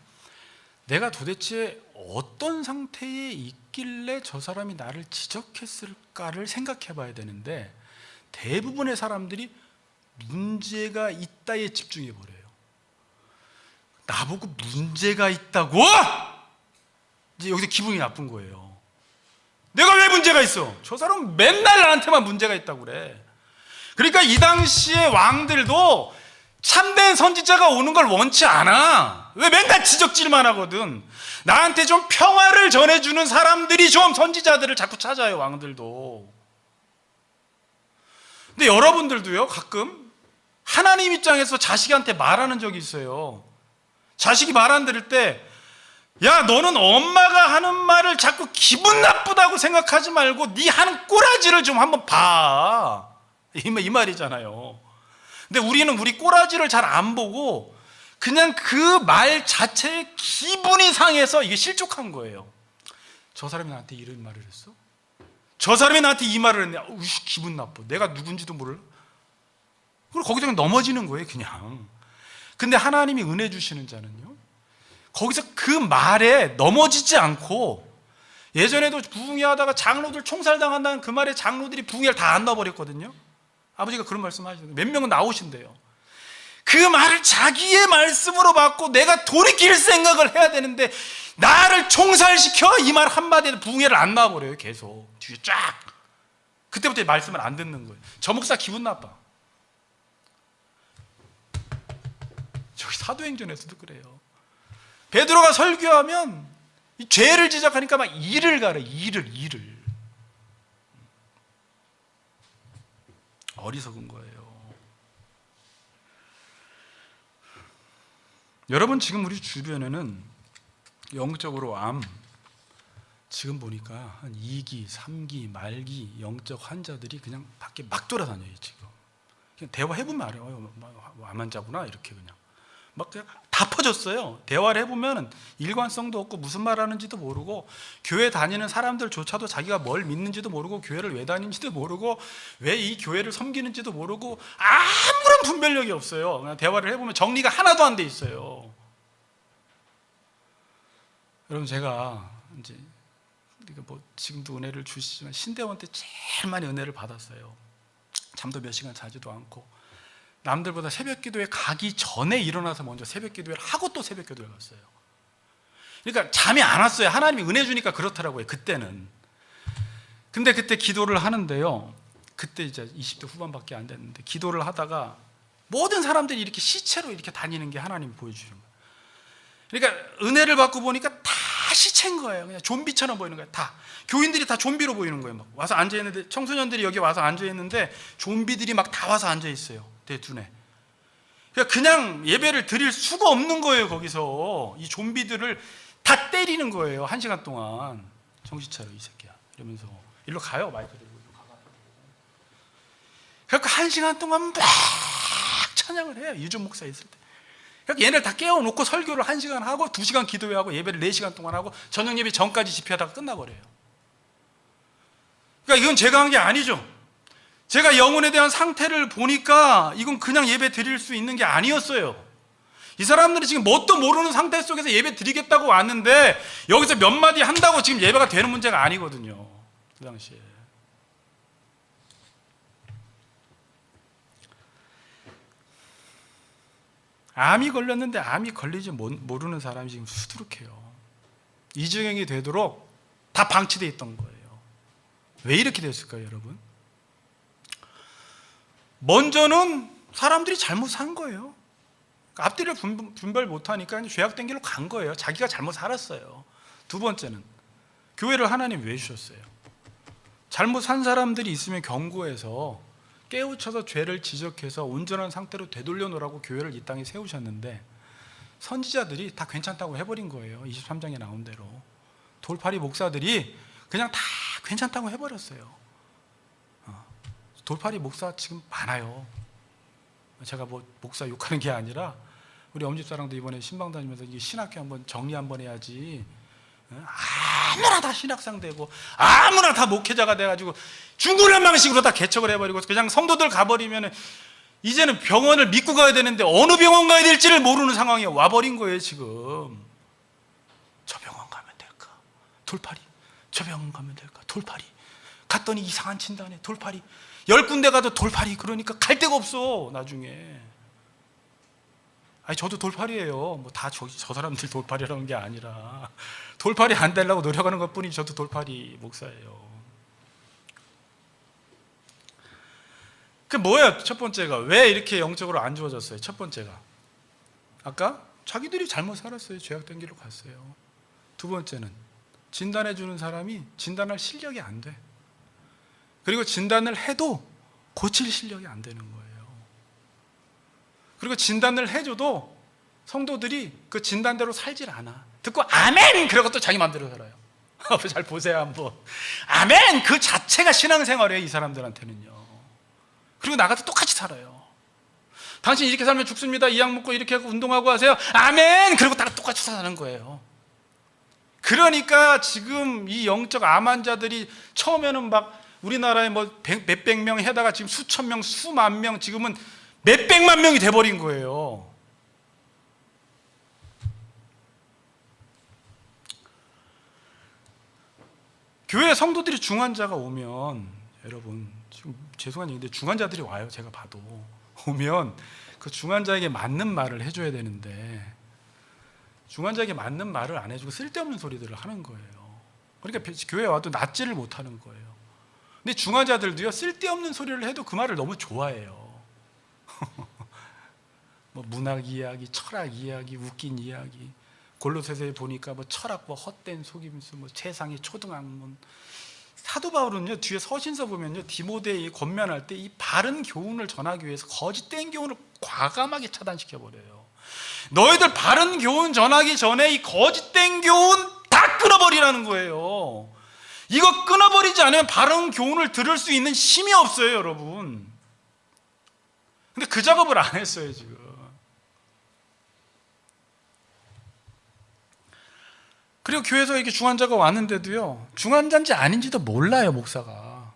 내가 도대체 어떤 상태에 있길래 저 사람이 나를 지적했을까를 생각해 봐야 되는데, 대부분의 사람들이 문제가 있다에 집중해 버려요. 나보고 문제가 있다고? 이제 여기서 기분이 나쁜 거예요. 내가 왜 문제가 있어? 저 사람은 맨날 나한테만 문제가 있다고 그래. 그러니까 이 당시의 왕들도 참된 선지자가 오는 걸 원치 않아. 왜? 맨날 지적질만 하거든. 나한테 좀 평화를 전해주는 사람들이 좀 선지자들을 자꾸 찾아요, 왕들도. 근데 여러분들도요, 가끔 하나님 입장에서 자식한테 말하는 적이 있어요. 자식이 말 안 들을 때, 야, 너는 엄마가 하는 말을 자꾸 기분 나쁘다고 생각하지 말고 네 하는 꼬라지를 좀 한번 봐. 이 말이잖아요. 근데 우리는 우리 꼬라지를 잘 안 보고 그냥 그 말 자체에 기분이 상해서 이게 실족한 거예요. 저 사람이 나한테 이런 말을 했어? 저 사람이 나한테 이 말을 했네. 기분 나빠. 내가 누군지도 몰라. 그리고 거기서 그냥 넘어지는 거예요, 그냥. 근데 하나님이 은혜 주시는 자는요, 거기서 그 말에 넘어지지 않고, 예전에도 부흥회 하다가 장로들 총살당한다는 그 말에 장로들이 부흥회를 다 안 넣어버렸거든요. 아버지가 그런 말씀 하시는데 몇 명은 나오신대요. 그 말을 자기의 말씀으로 받고 내가 돌이킬 생각을 해야 되는데 나를 총살시켜? 이 말 한마디에 부흥회를 안 나와버려요. 계속 뒤에 쫙. 그때부터 말씀을 안 듣는 거예요. 저 목사 기분 나빠. 저기 사도행전에서도 그래요. 베드로가 설교하면 이 죄를 지적하니까 막 이를 가려. 이를 어리석은 거예요. 여러분, 지금 우리 주변에는 영적으로 지금 보니까 한 2기, 3기, 말기 영적 환자들이 그냥 밖에 막 돌아다녀요. 지금 그냥 대화해보면 알아요. 암 환자구나 이렇게 그냥 막 다 퍼졌어요. 대화를 해보면 일관성도 없고 무슨 말 하는지도 모르고, 교회 다니는 사람들조차도 자기가 뭘 믿는지도 모르고, 교회를 왜 다니는지도 모르고, 왜 이 교회를 섬기는지도 모르고, 아무런 분별력이 없어요. 그냥 대화를 해보면 정리가 하나도 안 돼 있어요. 여러분, 제가 이제 뭐 지금도 은혜를 주시지만 신대원 때 제일 많이 은혜를 받았어요. 잠도 몇 시간 자지도 않고, 남들보다 새벽 기도에 가기 전에 일어나서 먼저 새벽 기도를 하고 또 새벽 기도를 갔어요. 그러니까 잠이 안 왔어요. 하나님이 은혜 주니까 그렇더라고요, 그때는. 근데 그때 기도를 하는데요, 그때 이제 20대 후반밖에 안 됐는데, 기도를 하다가 모든 사람들이 이렇게 시체로 이렇게 다니는 게 하나님이 보여주는 거예요. 그러니까 은혜를 받고 보니까 다 시체인 거예요. 그냥 좀비처럼 보이는 거예요. 다 교인들이 다 좀비로 보이는 거예요. 막 와서 앉아 있는데, 청소년들이 여기 와서 앉아 있는데 좀비들이 막 다 와서 앉아 있어요, 내 눈에. 그냥 예배를 드릴 수가 없는 거예요. 거기서 이 좀비들을 다 때리는 거예요. 1시간 동안. 정신 차려 이 새끼야 이러면서. 일로 가요, 마이크 들고. 일로 가봐. 그러니까 1시간 동안 막 찬양을 해요, 유준 목사 있을 때. 그러니까 얘네를 다 깨워놓고 설교를 1시간 하고 2시간 기도회하고 예배를 4시간 동안 하고 저녁 예배 전까지 집회하다가 끝나버려요. 그러니까 이건 제가 한 게 아니죠. 제가 영혼에 대한 상태를 보니까 이건 그냥 예배 드릴 수 있는 게 아니었어요. 이 사람들이 지금 뭣도 모르는 상태 속에서 예배 드리겠다고 왔는데, 여기서 몇 마디 한다고 지금 예배가 되는 문제가 아니거든요, 그 당시에. 암이 걸렸는데 암이 걸리지 모르는 사람이 지금 수두룩해요. 이주경이 되도록 다 방치되어 있던 거예요. 왜 이렇게 됐을까요, 여러분? 먼저는 사람들이 잘못 산 거예요. 앞뒤를 분별 못하니까 죄악된 길로 간 거예요. 자기가 잘못 살았어요. 두 번째는 교회를 하나님 왜 주셨어요? 잘못 산 사람들이 있으면 경고해서 깨우쳐서 죄를 지적해서 온전한 상태로 되돌려 놓으라고 교회를 이 땅에 세우셨는데, 선지자들이 다 괜찮다고 해버린 거예요. 23장에 나온 대로 돌팔이 목사들이 그냥 다 괜찮다고 해버렸어요. 돌팔이 목사 지금 많아요. 제가 뭐 목사 욕하는 게 아니라, 우리 엄집사랑도 이번에 신방 다니면서 신학교 한번 정리 한번 해야지, 아무나 다 신학상 되고 아무나 다 목회자가 돼가지고 중구난 방식으로 다 개척을 해버리고, 그냥 성도들 가버리면 이제는 병원을 믿고 가야 되는데 어느 병원 가야 될지를 모르는 상황에 와버린 거예요. 지금 저 병원 가면 될까? 돌팔이. 저 병원 가면 될까? 돌팔이. 갔더니 이상한 진단에 돌팔이. 10군데 가도 돌팔이. 그러니까 갈 데가 없어 나중에. 아니, 저도 돌팔이에요. 뭐 다 저 사람들 돌팔이라는 게 아니라 돌팔이 안 되려고 노력하는 것뿐이지, 저도 돌팔이 목사예요. 그 뭐예요? 첫 번째가 왜 이렇게 영적으로 안 좋아졌어요? 첫 번째가 아까 자기들이 잘못 살았어요. 죄악된 길로 갔어요. 두 번째는 진단해 주는 사람이 진단할 실력이 안 돼. 그리고 진단을 해도 고칠 실력이 안 되는 거예요. 그리고 진단을 해줘도 성도들이 그 진단대로 살질 않아. 듣고 아멘! 그러고 또 자기 마음대로 살아요. 잘 보세요 한번. 아멘! 그 자체가 신앙생활이에요, 이 사람들한테는요. 그리고 나가서 똑같이 살아요. 당신 이렇게 살면 죽습니다. 이 약 먹고 이렇게 하고 운동하고 하세요. 아멘! 그리고 다 똑같이 사는 거예요. 그러니까 지금 이 영적 암 환자들이 처음에는 막 우리나라에 뭐 몇백 명 해다가 지금 수천 명, 수만 명, 지금은 몇백만 명이 돼버린 거예요. 교회 성도들이 중환자가 오면, 여러분 지금 죄송한 얘기인데 중환자들이 와요. 제가 봐도 오면 그 중환자에게 맞는 말을 해줘야 되는데, 중환자에게 맞는 말을 안 해주고 쓸데없는 소리들을 하는 거예요. 그러니까 교회에 와도 낫지를 못하는 거예요. 근데 중환자들도요, 쓸데없는 소리를 해도 그 말을 너무 좋아해요. 뭐 문학 이야기, 철학 이야기, 웃긴 이야기. 골로새서에 보니까 뭐 철학, 뭐 헛된 속임수, 뭐 세상의 초등학문. 사도 바울은요, 뒤에 서신서 보면요, 디모데에 권면할 때 이 바른 교훈을 전하기 위해서 거짓된 교훈을 과감하게 차단시켜 버려요. 너희들 바른 교훈 전하기 전에 이 거짓된 교훈 다 끊어버리라는 거예요. 이거 끊어버리지 않으면 바른 교훈을 들을 수 있는 힘이 없어요, 여러분. 근데 그 작업을 안 했어요, 지금. 그리고 교회에서 이렇게 중환자가 왔는데도요, 중환자인지 아닌지도 몰라요, 목사가.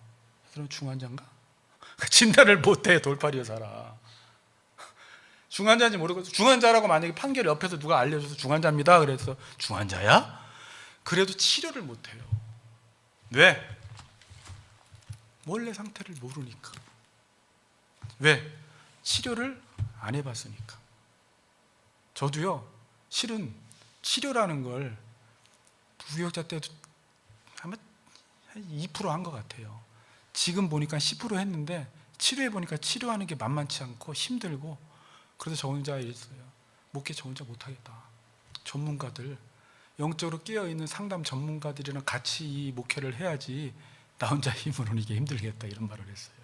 그럼 중환자인가? 진단을 못해, 돌팔이여 살아. 중환자인지 모르고, 중환자라고 만약에 판결 옆에서 누가 알려줘서 중환자입니다 그래서 중환자야? 그래도 치료를 못해요. 왜? 원래 상태를 모르니까. 왜? 치료를 안 해봤으니까. 저도요, 실은 치료라는 걸 부교육자 때도 아마 2% 한 것 같아요. 지금 보니까 10% 했는데 치료해 보니까 치료하는 게 만만치 않고 힘들고, 그래서 저 혼자 이랬어요. 목회 저 혼자 못하겠다. 전문가들, 영적으로 깨어있는 상담 전문가들이랑 같이 이 목회를 해야지 나 혼자 힘으로는 이게 힘들겠다, 이런 말을 했어요.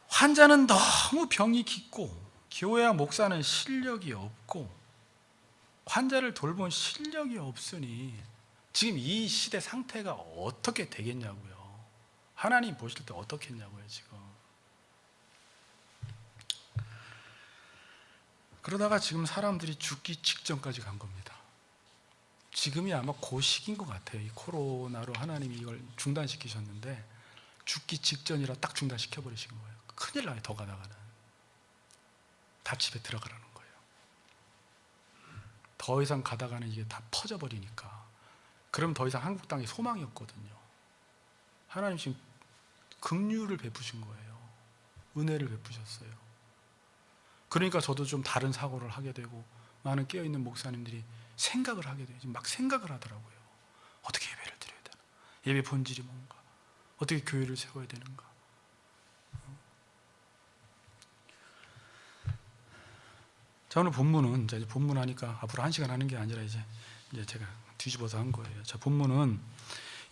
환자는 너무 병이 깊고 교회와 목사는 실력이 없고 환자를 돌본 실력이 없으니 지금 이 시대 상태가 어떻게 되겠냐고요. 하나님 보실 때 어떻게 했냐고요, 지금. 그러다가 지금 사람들이 죽기 직전까지 간 겁니다. 지금이 아마 그 시기인 것 같아요. 이 코로나로 하나님이 이걸 중단시키셨는데 죽기 직전이라 딱 중단시켜버리신 거예요. 큰일 나요, 더 가다가는. 답집에 들어가라는 거예요. 더 이상 가다가는 이게 다 퍼져버리니까. 그럼 더 이상 한국 땅에 소망이 없거든요. 하나님 지금 긍휼을 베푸신 거예요. 은혜를 베푸셨어요. 그러니까 저도 좀 다른 사고를 하게 되고 많은 깨어있는 목사님들이 생각을 하게 돼요. 지금 막 생각을 하더라고요. 어떻게 예배를 드려야 되나? 예배 본질이 뭔가? 어떻게 교회를 세워야 되는가? 자, 오늘 본문은, 이제 본문 하니까 앞으로 1시간 하는 게 아니라 이제 제가 뒤집어서 한 거예요. 자, 본문은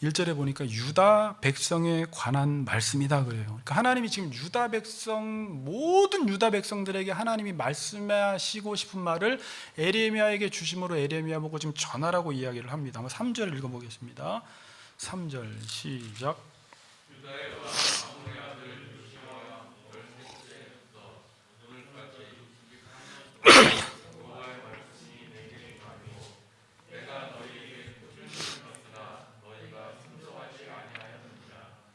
1절에 보니까 유다 백성에 관한 말씀이다 그래요. 그러니까 하나님이 지금 유다 백성, 모든 유다 백성들에게 하나님이 말씀하시고 싶은 말을 에레미야에게 주심으로 에레미야 보고 지금 전하라고 이야기를 합니다. 한번 3절 읽어보겠습니다. 3절 시작.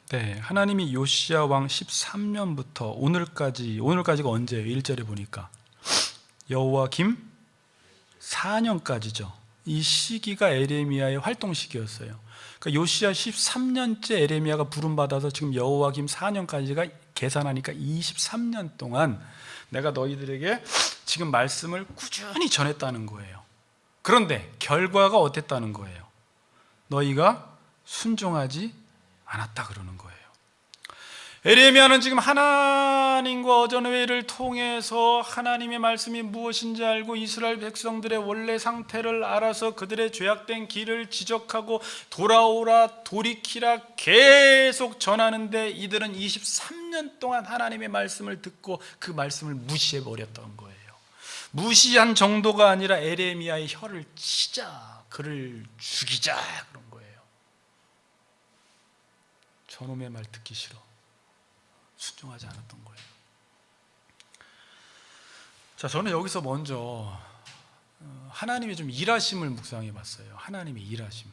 네, 하나님이 요시야 왕 13년부터 오늘까지가 언제예요? 1절에 보니까 여호와김 4년까지죠. 이 시기가 에레미야의 활동 시기였어요. 그러니까 요시야 13년째 에레미야가 부름받아서 지금 여호와김 4년까지가 계산하니까 23년 동안 내가 너희들에게 지금 말씀을 꾸준히 전했다는 거예요. 그런데 결과가 어땠다는 거예요? 너희가 순종하지 않았다 그러는 거예요. 에레미야는 지금 하나님과 어전회의를 통해서 하나님의 말씀이 무엇인지 알고 이스라엘 백성들의 원래 상태를 알아서 그들의 죄악된 길을 지적하고 돌아오라 돌이키라 계속 전하는데 이들은 23년 동안 하나님의 말씀을 듣고 그 말씀을 무시해 버렸던 거예요. 무시한 정도가 아니라 에레미야의 혀를 치자, 그를 죽이자 그런 거예요. 저놈의 말 듣기 싫어. 순종하지 않았던 거예요. 자, 저는 여기서 먼저 하나님의 좀 일하심을 묵상해 봤어요. 하나님의 일하심.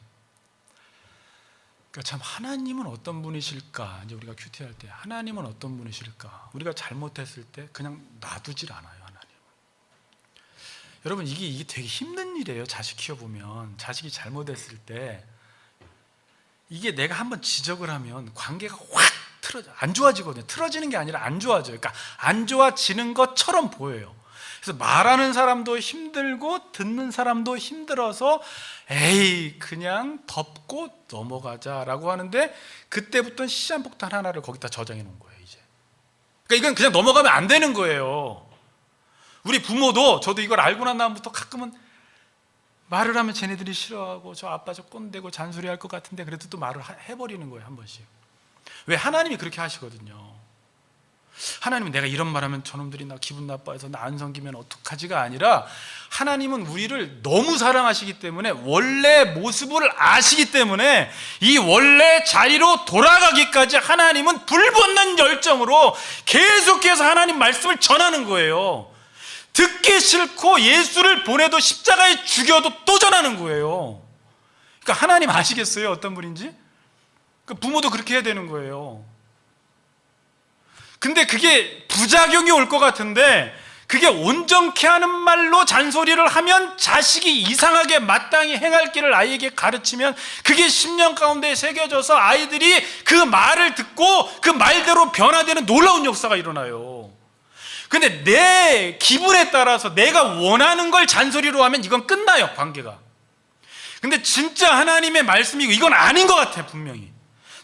그러니까 참 하나님은 어떤 분이실까? 이제 우리가 큐티할 때 하나님은 어떤 분이실까? 우리가 잘못했을 때 그냥 놔두질 않아요, 하나님은. 여러분 이게 되게 힘든 일이에요. 자식 키워보면 자식이 잘못했을 때 이게 내가 한번 지적을 하면 관계가 확 틀어져, 안 좋아지거든요. 틀어지는 게 아니라 안 좋아져요. 그러니까 안 좋아지는 것처럼 보여요. 그래서 말하는 사람도 힘들고 듣는 사람도 힘들어서 에이 그냥 덮고 넘어가자라고 하는데 그때부터는 시한폭탄 하나를 거기다 저장해 놓은 거예요. 이제 그러니까 이건 그냥 넘어가면 안 되는 거예요. 우리 부모도 저도 이걸 알고 난 다음부터 가끔은 말을 하면 쟤네들이 싫어하고 저 아빠 저 꼰대고 잔소리할 것 같은데 그래도 또 말을 해버리는 거예요, 한 번씩. 왜? 하나님이 그렇게 하시거든요. 하나님은 내가 이런 말하면 저놈들이 나 기분 나빠해서 나 안 섬기면 어떡하지가 아니라, 하나님은 우리를 너무 사랑하시기 때문에 원래 모습을 아시기 때문에 이 원래 자리로 돌아가기까지 하나님은 불붙는 열정으로 계속해서 하나님 말씀을 전하는 거예요. 듣기 싫고 예수를 보내도 십자가에 죽여도 또 전하는 거예요. 그러니까 하나님 아시겠어요? 어떤 분인지? 부모도 그렇게 해야 되는 거예요. 근데 그게 부작용이 올 것 같은데, 그게 온전케 하는 말로 잔소리를 하면 자식이 이상하게 마땅히 행할 길을 아이에게 가르치면 그게 10년 가운데 새겨져서 아이들이 그 말을 듣고 그 말대로 변화되는 놀라운 역사가 일어나요. 근데 내 기분에 따라서 내가 원하는 걸 잔소리로 하면 이건 끝나요, 관계가. 근데 진짜 하나님의 말씀이고 이건 아닌 것 같아, 분명히.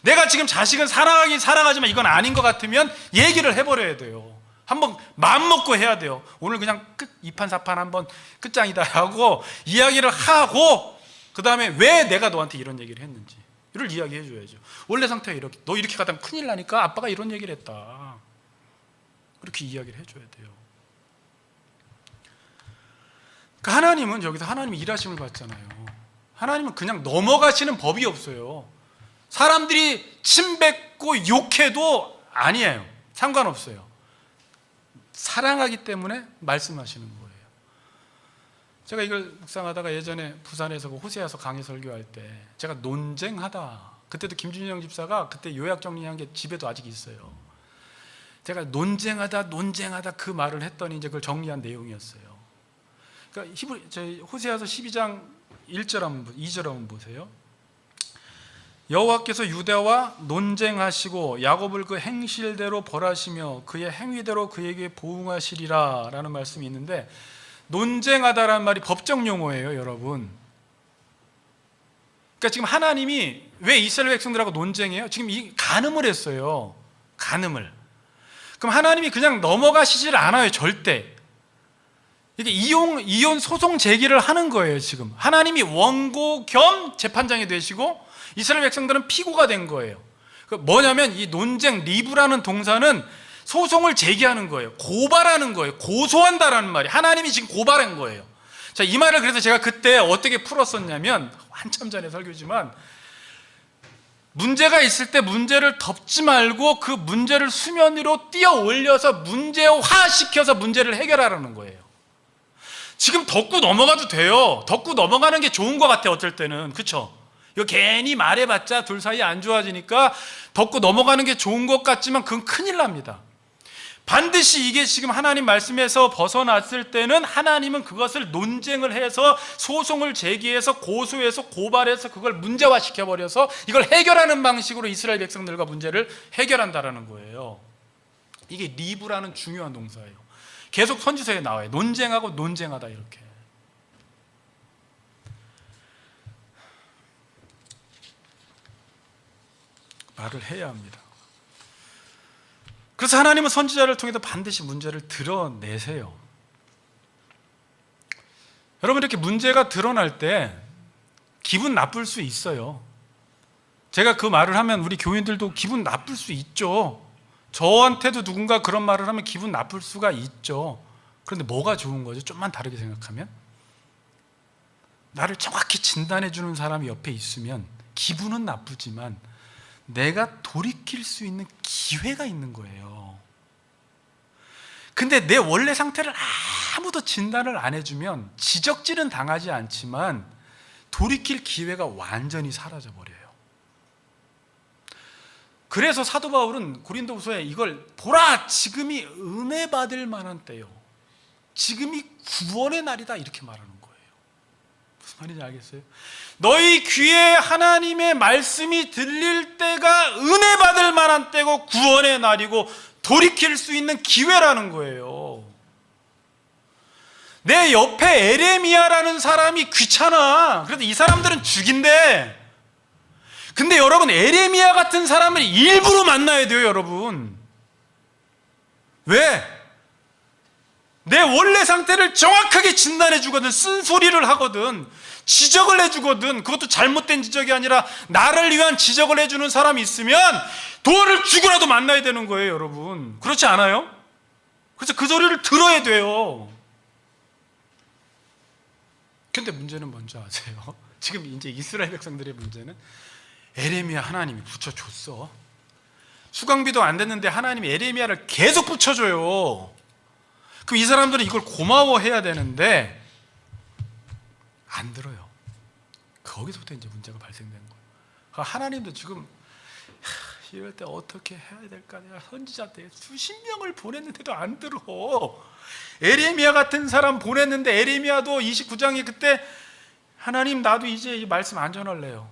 내가 지금 자식은 사랑하긴 사랑하지만 이건 아닌 것 같으면 얘기를 해버려야 돼요. 한번 마음 먹고 해야 돼요. 오늘 그냥 이판사판 한번 끝장이다 하고 이야기를 하고, 그 다음에 왜 내가 너한테 이런 얘기를 했는지 이를 이야기해 줘야죠. 원래 상태가 이렇게, 너 이렇게 가다가 큰일 나니까 아빠가 이런 얘기를 했다, 그렇게 이야기를 해줘야 돼요. 그러니까 하나님은 여기서 하나님이 일하심을 받잖아요. 하나님은 그냥 넘어가시는 법이 없어요. 사람들이 침뱉고 욕해도 아니에요. 상관없어요. 사랑하기 때문에 말씀하시는 거예요. 제가 이걸 묵상하다가 예전에 부산에서 호세아서 강의 설교할 때 제가 논쟁하다, 그때도 김준영 집사가 그때 요약 정리한 게 집에도 아직 있어요. 제가 논쟁하다 그 말을 했더니 이제 그걸 정리한 내용이었어요. 그러니까 저희 호세아서 12장 2절 한번 보세요. 여호와께서 유다와 논쟁하시고 야곱을 그 행실대로 벌하시며 그의 행위대로 그에게 보응하시리라 라는 말씀이 있는데, 논쟁하다라는 말이 법적 용어예요, 여러분. 그러니까 지금 하나님이 왜 이스라엘 백성들하고 논쟁해요? 지금 이 간음을 했어요. 간음을. 그럼 하나님이 그냥 넘어가시질 않아요, 절대. 이게 이혼 소송 제기를 하는 거예요. 지금 하나님이 원고 겸 재판장이 되시고 이스라엘 백성들은 피고가 된 거예요. 뭐냐면 이 논쟁, 리브라는 동사는 소송을 제기하는 거예요. 고발하는 거예요. 고소한다라는 말이, 하나님이 지금 고발한 거예요. 자, 이 말을 그래서 제가 그때 어떻게 풀었었냐면, 한참 전에 설교지만, 문제가 있을 때 문제를 덮지 말고 그 문제를 수면 위로 띄어 올려서 문제화시켜서 문제를 해결하라는 거예요. 지금 덮고 넘어가도 돼요. 덮고 넘어가는 게 좋은 것 같아요, 어떨 때는. 그렇죠? 이거 괜히 말해봤자 둘 사이 안 좋아지니까 덮고 넘어가는 게 좋은 것 같지만 그건 큰일 납니다. 반드시 이게 지금 하나님 말씀에서 벗어났을 때는 하나님은 그것을 논쟁을 해서 소송을 제기해서 고소해서 고발해서 그걸 문제화시켜버려서 이걸 해결하는 방식으로 이스라엘 백성들과 문제를 해결한다라는 거예요. 이게 리브라는 중요한 동사예요. 계속 선지서에 나와요. 논쟁하고 논쟁하다, 이렇게. 말을 해야 합니다. 그래서 하나님은 선지자를 통해서 반드시 문제를 드러내세요. 여러분, 이렇게 문제가 드러날 때 기분 나쁠 수 있어요. 제가 그 말을 하면 우리 교인들도 기분 나쁠 수 있죠. 저한테도 누군가 그런 말을 하면 기분 나쁠 수가 있죠. 그런데 뭐가 좋은 거죠? 좀만 다르게 생각하면, 나를 정확히 진단해 주는 사람이 옆에 있으면 기분은 나쁘지만 내가 돌이킬 수 있는 기회가 있는 거예요. 근데 내 원래 상태를 아무도 진단을 안 해주면 지적질은 당하지 않지만 돌이킬 기회가 완전히 사라져버려요. 그래서 사도 바울은 고린도후서에 이걸 보라, 지금이 은혜 받을 만한 때요, 지금이 구원의 날이다, 이렇게 말하는 거예요. 무슨 말인지 알겠어요? 너희 귀에 하나님의 말씀이 들릴 때가 은혜 받을 만한 때고 구원의 날이고 돌이킬 수 있는 기회라는 거예요. 내 옆에 에레미야라는 사람이 귀찮아. 그래도 이 사람들은 죽인대. 근데 여러분, 에레미야 같은 사람을 일부러 만나야 돼요, 여러분. 왜? 내 원래 상태를 정확하게 진단해 주거든. 쓴소리를 하거든. 지적을 해주거든. 그것도 잘못된 지적이 아니라 나를 위한 지적을 해주는 사람이 있으면 돌을 주고라도 만나야 되는 거예요, 여러분. 그렇지 않아요? 그래서 그 소리를 들어야 돼요. 근데 문제는 뭔지 아세요? 지금 이제 이스라엘 백성들의 문제는 에레미야 하나님이 붙여줬어. 수강비도 안 됐는데 하나님이 에레미야를 계속 붙여줘요. 그럼 이 사람들은 이걸 고마워해야 되는데 안 들어요. 거기서부터 이제 문제가 발생된 거예요. 하나님도 지금 이럴 때 어떻게 해야 될까? 내가 선지자한테 수십 명을 보냈는데도 안 들어. 에레미야 같은 사람 보냈는데 에레미야도 29장에 그때 하나님 나도 이제 이 말씀 안 전할래요.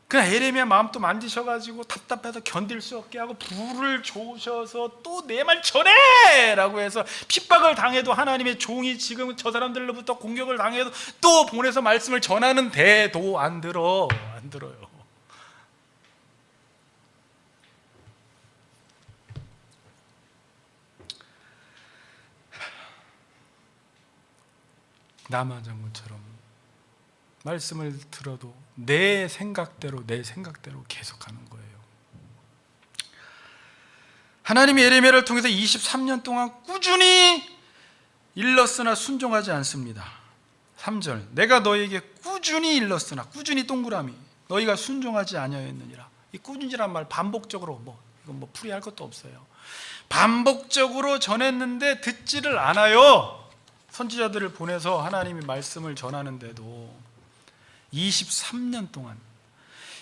그냥 에레미야 마음도 만지셔가지고 답답해서 견딜 수 없게 하고 불을 조셔서 또 내 말 전해! 라고 해서 핍박을 당해도 하나님의 종이 지금 저 사람들로부터 공격을 당해도 또 보내서 말씀을 전하는데도 안 들어요. 나만 장군처럼 말씀을 들어도 내 생각대로 계속하는 거예요. 하나님이 에레미야를 통해서 23년 동안 꾸준히 일렀으나 순종하지 않습니다. 3절 내가 너에게 꾸준히 일렀으나, 꾸준히 동그라미, 너희가 순종하지 아니하였느니라. 이 꾸준히란 말 반복적으로 이건 풀이할 것도 없어요. 반복적으로 전했는데 듣지를 않아요. 선지자들을 보내서 하나님이 말씀을 전하는데도 23년 동안.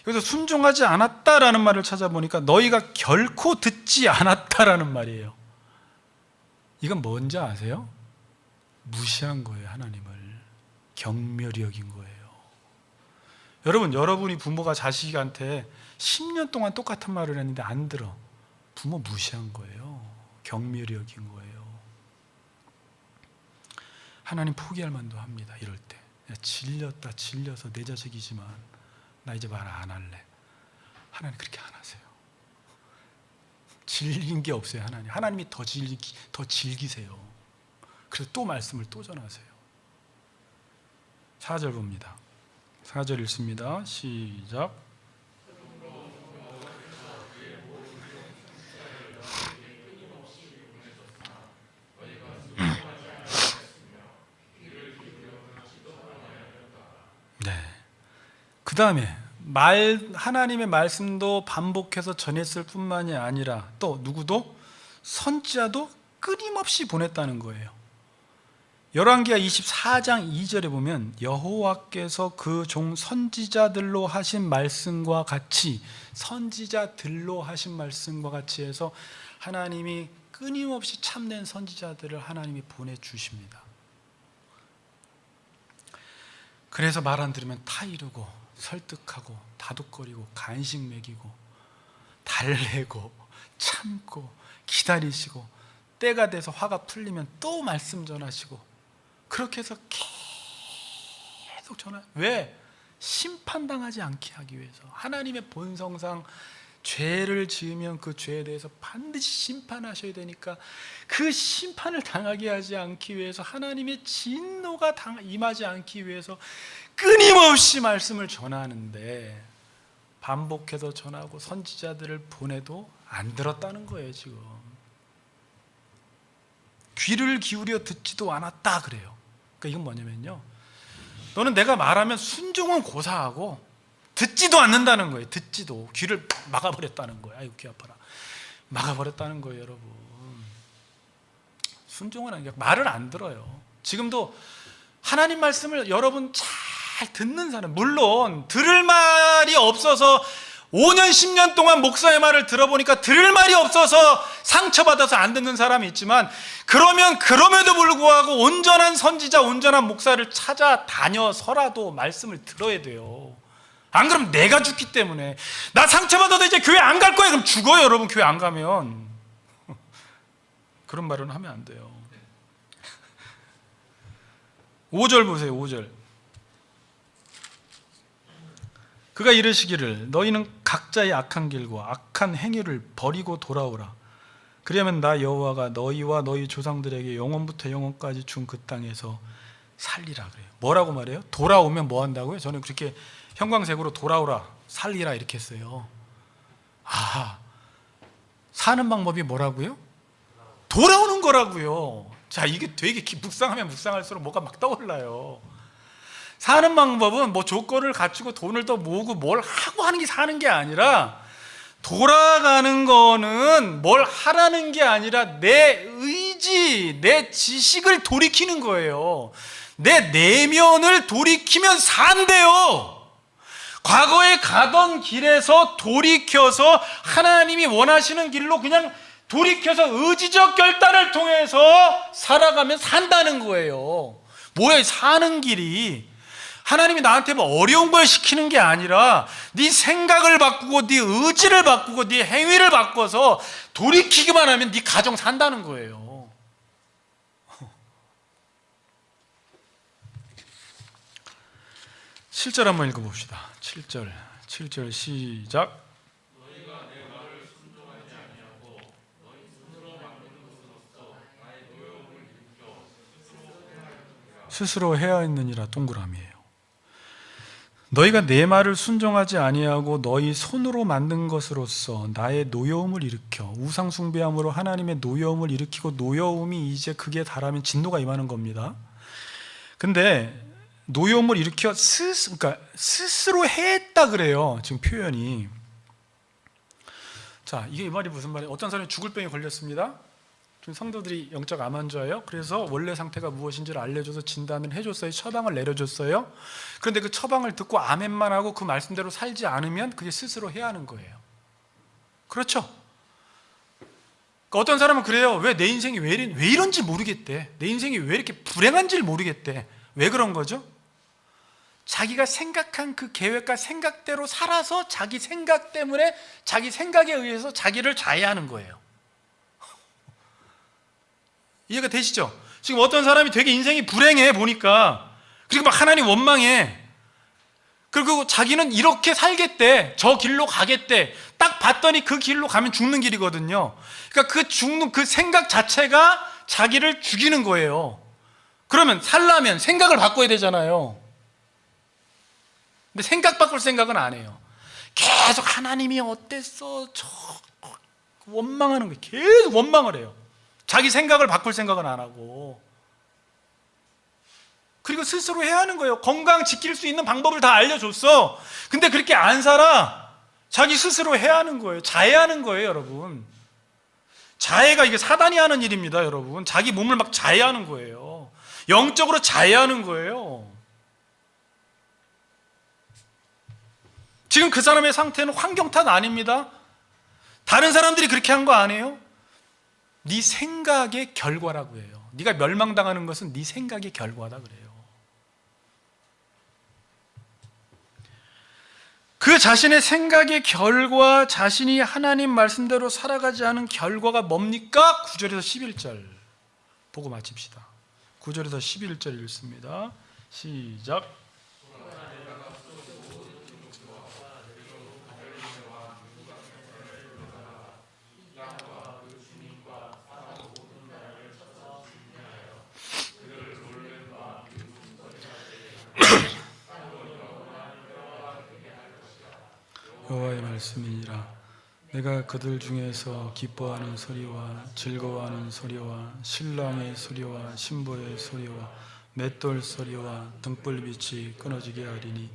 여기서 순종하지 않았다라는 말을 찾아보니까 너희가 결코 듣지 않았다라는 말이에요. 이건 뭔지 아세요? 무시한 거예요. 하나님을 경멸히 여긴 거예요. 여러분이 부모가 자식한테 10년 동안 똑같은 말을 했는데 안 들어. 부모 무시한 거예요. 경멸히 여긴 거예요. 하나님 포기할 만도 합니다. 이럴 때 질려서 내 자식이지만 나 이제 말 안 할래. 하나님 그렇게 안 하세요. 질린 게 없어요. 하나님이 더 질기세요. 그래서 또 말씀을 또 전하세요. 4절 봅니다. 4절 읽습니다. 시작. 그 다음에 하나님의 말씀도 반복해서 전했을 뿐만이 아니라 또 누구도? 선지자도 끊임없이 보냈다는 거예요. 열왕기하 24장 2절에 보면 여호와께서 그 종 선지자들로 하신 말씀과 같이 해서 하나님이 끊임없이 참된 선지자들을 하나님이 보내주십니다. 그래서 말 안 들으면 타이르고 설득하고 다독거리고 간식 먹이고 달래고 참고 기다리시고 때가 돼서 화가 풀리면 또 말씀 전하시고 그렇게 해서 계속 왜? 심판당하지 않게 하기 위해서. 하나님의 본성상 죄를 지으면 그 죄에 대해서 반드시 심판하셔야 되니까 그 심판을 당하게 하지 않기 위해서, 하나님의 진노가 임하지 않기 위해서 끊임없이 말씀을 전하는데, 반복해서 전하고 선지자들을 보내도 안 들었다는 거예요. 지금 귀를 기울여 듣지도 않았다 그래요. 그러니까 이건 뭐냐면요, 너는 내가 말하면 순종은 고사하고 듣지도 않는다는 거예요. 듣지도, 귀를 막아버렸다는 거예요. 아이고 귀 아파라. 막아버렸다는 거예요. 여러분, 순종은 아니고 말을 안 들어요. 지금도 하나님 말씀을 여러분 잘 듣는 사람, 물론 들을 말이 없어서 5년 10년 동안 목사의 말을 들어보니까 들을 말이 없어서 상처받아서 안 듣는 사람이 있지만, 그럼에도 불구하고 온전한 선지자, 온전한 목사를 찾아다녀서라도 말씀을 들어야 돼요. 안 그러면 내가 죽기 때문에. 나 상처받아도 이제 교회 안 갈 거예요. 그럼 죽어요. 여러분, 교회 안 가면. 그런 말은 하면 안 돼요. 5절 보세요. 5절. 그가 이르시기를 너희는 각자의 악한 길과 악한 행위를 버리고 돌아오라. 그러면 나 여호와가 너희와 너희 조상들에게 영원부터 영원까지 준 그 땅에서 살리라 그래요. 뭐라고 말해요? 돌아오면 뭐 한다고요? 저는 그렇게 형광색으로 돌아오라, 살리라 이렇게 했어요. 아, 사는 방법이 뭐라고요? 돌아오는 거라고요. 자, 이게 되게 묵상하면 묵상할수록 뭐가 막 떠올라요. 사는 방법은 뭐 조건을 갖추고 돈을 더 모으고 뭘 하고 하는 게 사는 게 아니라, 돌아가는 거는 뭘 하라는 게 아니라 내 의지, 내 지식을 돌이키는 거예요. 내 내면을 돌이키면 산대요. 과거에 가던 길에서 돌이켜서 하나님이 원하시는 길로 그냥 돌이켜서 의지적 결단을 통해서 살아가면 산다는 거예요. 뭐야, 사는 길이. 하나님이 나한테 뭐 어려운 걸 시키는 게 아니라 네 생각을 바꾸고 네 의지를 바꾸고 네 행위를 바꿔서 돌이키기만 하면 네 가정 산다는 거예요. 7절 한번 읽어봅시다. 7절 시작. 스스로 해야 했느니라. 동그라미예요. 너희가 내 말을 순종하지 아니하고 너희 손으로 만든 것으로서 나의 노여움을 일으켜, 우상 숭배함으로 하나님의 노여움을 일으키고, 노여움이 이제 극에 달하면 진노가 임하는 겁니다. 근데 노여움을 일으켜 그러니까 스스로 했다 그래요. 지금 표현이. 자, 이게 이 말이 무슨 말이에요? 어떤 사람이 죽을 병에 걸렸습니다. 지금 성도들이 영적 암 환자예요. 그래서 원래 상태가 무엇인지를 알려줘서 진단을 해줬어요. 처방을 내려줬어요. 그런데 그 처방을 듣고 아멘만 하고 그 말씀대로 살지 않으면 그게 스스로 해야 하는 거예요. 그렇죠? 그러니까 어떤 사람은 그래요. 왜 내 인생이 왜 이런지 모르겠대. 내 인생이 왜 이렇게 불행한지를 모르겠대. 왜 그런 거죠? 자기가 생각한 그 계획과 생각대로 살아서 자기 생각 때문에, 자기 생각에 의해서 자기를 자해하는 거예요. 이해가 되시죠? 지금 어떤 사람이 되게 인생이 불행해 보니까, 그리고 막 하나님 원망해. 그리고 자기는 이렇게 살겠대, 저 길로 가겠대. 딱 봤더니 그 길로 가면 죽는 길이거든요. 그러니까 그 죽는 그 생각 자체가 자기를 죽이는 거예요. 그러면 살려면 생각을 바꿔야 되잖아요. 근데 생각 바꿀 생각은 안 해요. 계속 하나님이 어땠어, 저 원망하는 거예요. 계속 원망을 해요. 자기 생각을 바꿀 생각은 안 하고. 그리고 스스로 해야 하는 거예요. 건강 지킬 수 있는 방법을 다 알려줬어. 근데 그렇게 안 살아. 자기 스스로 해야 하는 거예요. 자해하는 거예요, 여러분. 자해가 이게 사단이 하는 일입니다, 여러분. 자기 몸을 막 자해하는 거예요. 영적으로 자해하는 거예요. 지금 그 사람의 상태는 환경 탓 아닙니다. 다른 사람들이 그렇게 한 거 아니에요? 네 생각의 결과라고 해요. 네가 멸망당하는 것은 네 생각의 결과다 그래요. 그 자신의 생각의 결과, 자신이 하나님 말씀대로 살아가지 않은 결과가 뭡니까? 9절에서 11절 보고 마칩시다. 9절에서 11절 읽습니다. 시작. 여호와의 말씀이니라. 내가 그들 중에서 기뻐하는 소리와 즐거워하는 소리와 신랑의 소리와 신부의 소리와 맷돌 소리와 등불빛이 끊어지게 하리니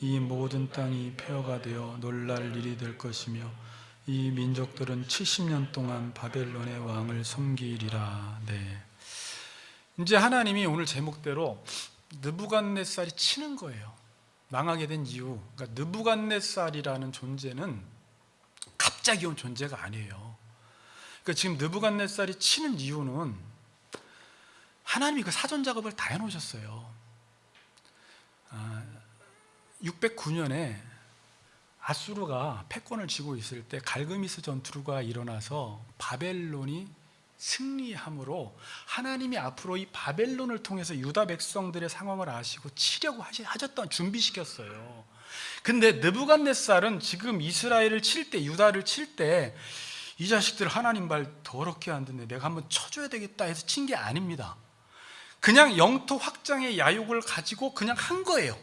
이 모든 땅이 폐허가 되어 놀랄 일이 될 것이며 이 민족들은 70년 동안 바벨론의 왕을 섬기리라. 네. 이제 하나님이 오늘 제목대로 느부갓네살이 치는 거예요. 망하게 된 이유. 그러니까 느부갓네살이라는 존재는 갑자기 온 존재가 아니에요. 그러니까 지금 느부갓네살이 치는 이유는 하나님이 그 사전 작업을 다 해놓으셨어요. 609년에 아수르가 패권을 쥐고 있을 때 갈그미스 전투가 일어나서 바벨론이 승리함으로 하나님이 앞으로 이 바벨론을 통해서 유다 백성들의 상황을 아시고 치려고 하셨던, 준비시켰어요. 근데 느부갓네살은 지금 이스라엘을 칠 때, 유다를 칠 때 이 자식들 하나님 말 더럽게 안 듣네, 내가 한번 쳐줘야 되겠다 해서 친 게 아닙니다. 그냥 영토 확장의 야욕을 가지고 그냥 한 거예요.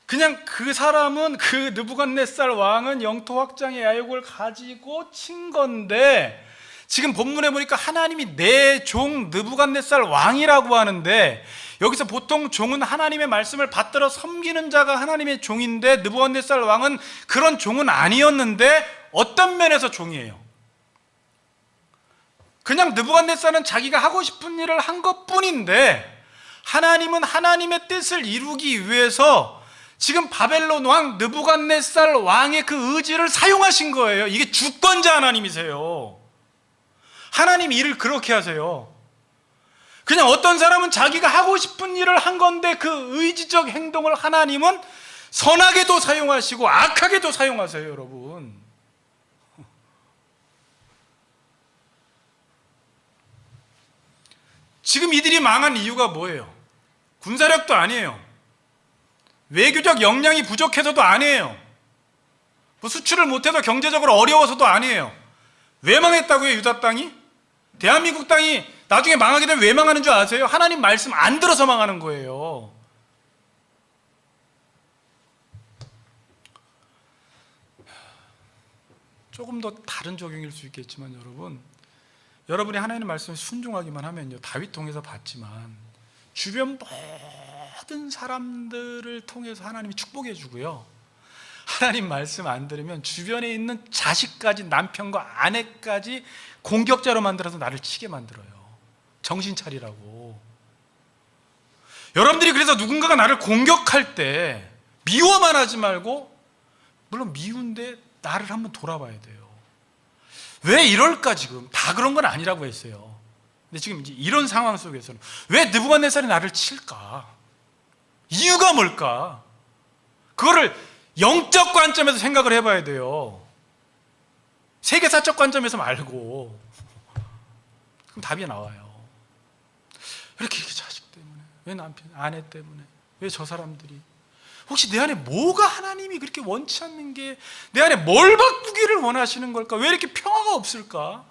그냥 그 사람은, 그 느부갓네살 왕은 영토 확장의 야욕을 가지고 친 건데, 지금 본문에 보니까 하나님이 내 종 느부갓네살 왕이라고 하는데, 여기서 보통 종은 하나님의 말씀을 받들어 섬기는 자가 하나님의 종인데, 느부갓네살 왕은 그런 종은 아니었는데 어떤 면에서 종이에요? 그냥 느부갓네살은 자기가 하고 싶은 일을 한 것뿐인데, 하나님은 하나님의 뜻을 이루기 위해서 지금 바벨론 왕 느부갓네살 왕의 그 의지를 사용하신 거예요. 이게 주권자 하나님이세요. 하나님 일을 그렇게 하세요. 그냥 어떤 사람은 자기가 하고 싶은 일을 한 건데, 그 의지적 행동을 하나님은 선하게도 사용하시고 악하게도 사용하세요, 여러분. 지금 이들이 망한 이유가 뭐예요? 군사력도 아니에요. 외교적 역량이 부족해서도 아니에요. 뭐 수출을 못해서 경제적으로 어려워서도 아니에요. 왜 망했다고요, 유다 땅이? 대한민국 땅이 나중에 망하게 되면 왜 망하는 줄 아세요? 하나님 말씀 안 들어서 망하는 거예요. 조금 더 다른 적용일 수 있겠지만, 여러분이 하나님의 말씀에 순종하기만 하면요, 다윗 통해서 봤지만 주변 모든 사람들을 통해서 하나님이 축복해 주고요, 하나님 말씀 안 들으면 주변에 있는 자식까지, 남편과 아내까지 공격자로 만들어서 나를 치게 만들어요. 정신 차리라고. 여러분들이 그래서 누군가가 나를 공격할 때 미워만 하지 말고, 물론 미운데 나를 한번 돌아봐야 돼요. 왜 이럴까? 지금 다 그런 건 아니라고 했어요. 근데 지금 이제 이런 상황 속에서는 왜 느부갓네살이 나를 칠까? 이유가 뭘까? 그거를 영적 관점에서 생각을 해봐야 돼요. 세계사적 관점에서 말고. 그럼 답이 나와요. 이렇게 자식 때문에, 왜 남편, 아내 때문에, 왜 저 사람들이, 혹시 내 안에 뭐가 하나님이 그렇게 원치 않는 게, 내 안에 뭘 바꾸기를 원하시는 걸까? 왜 이렇게 평화가 없을까?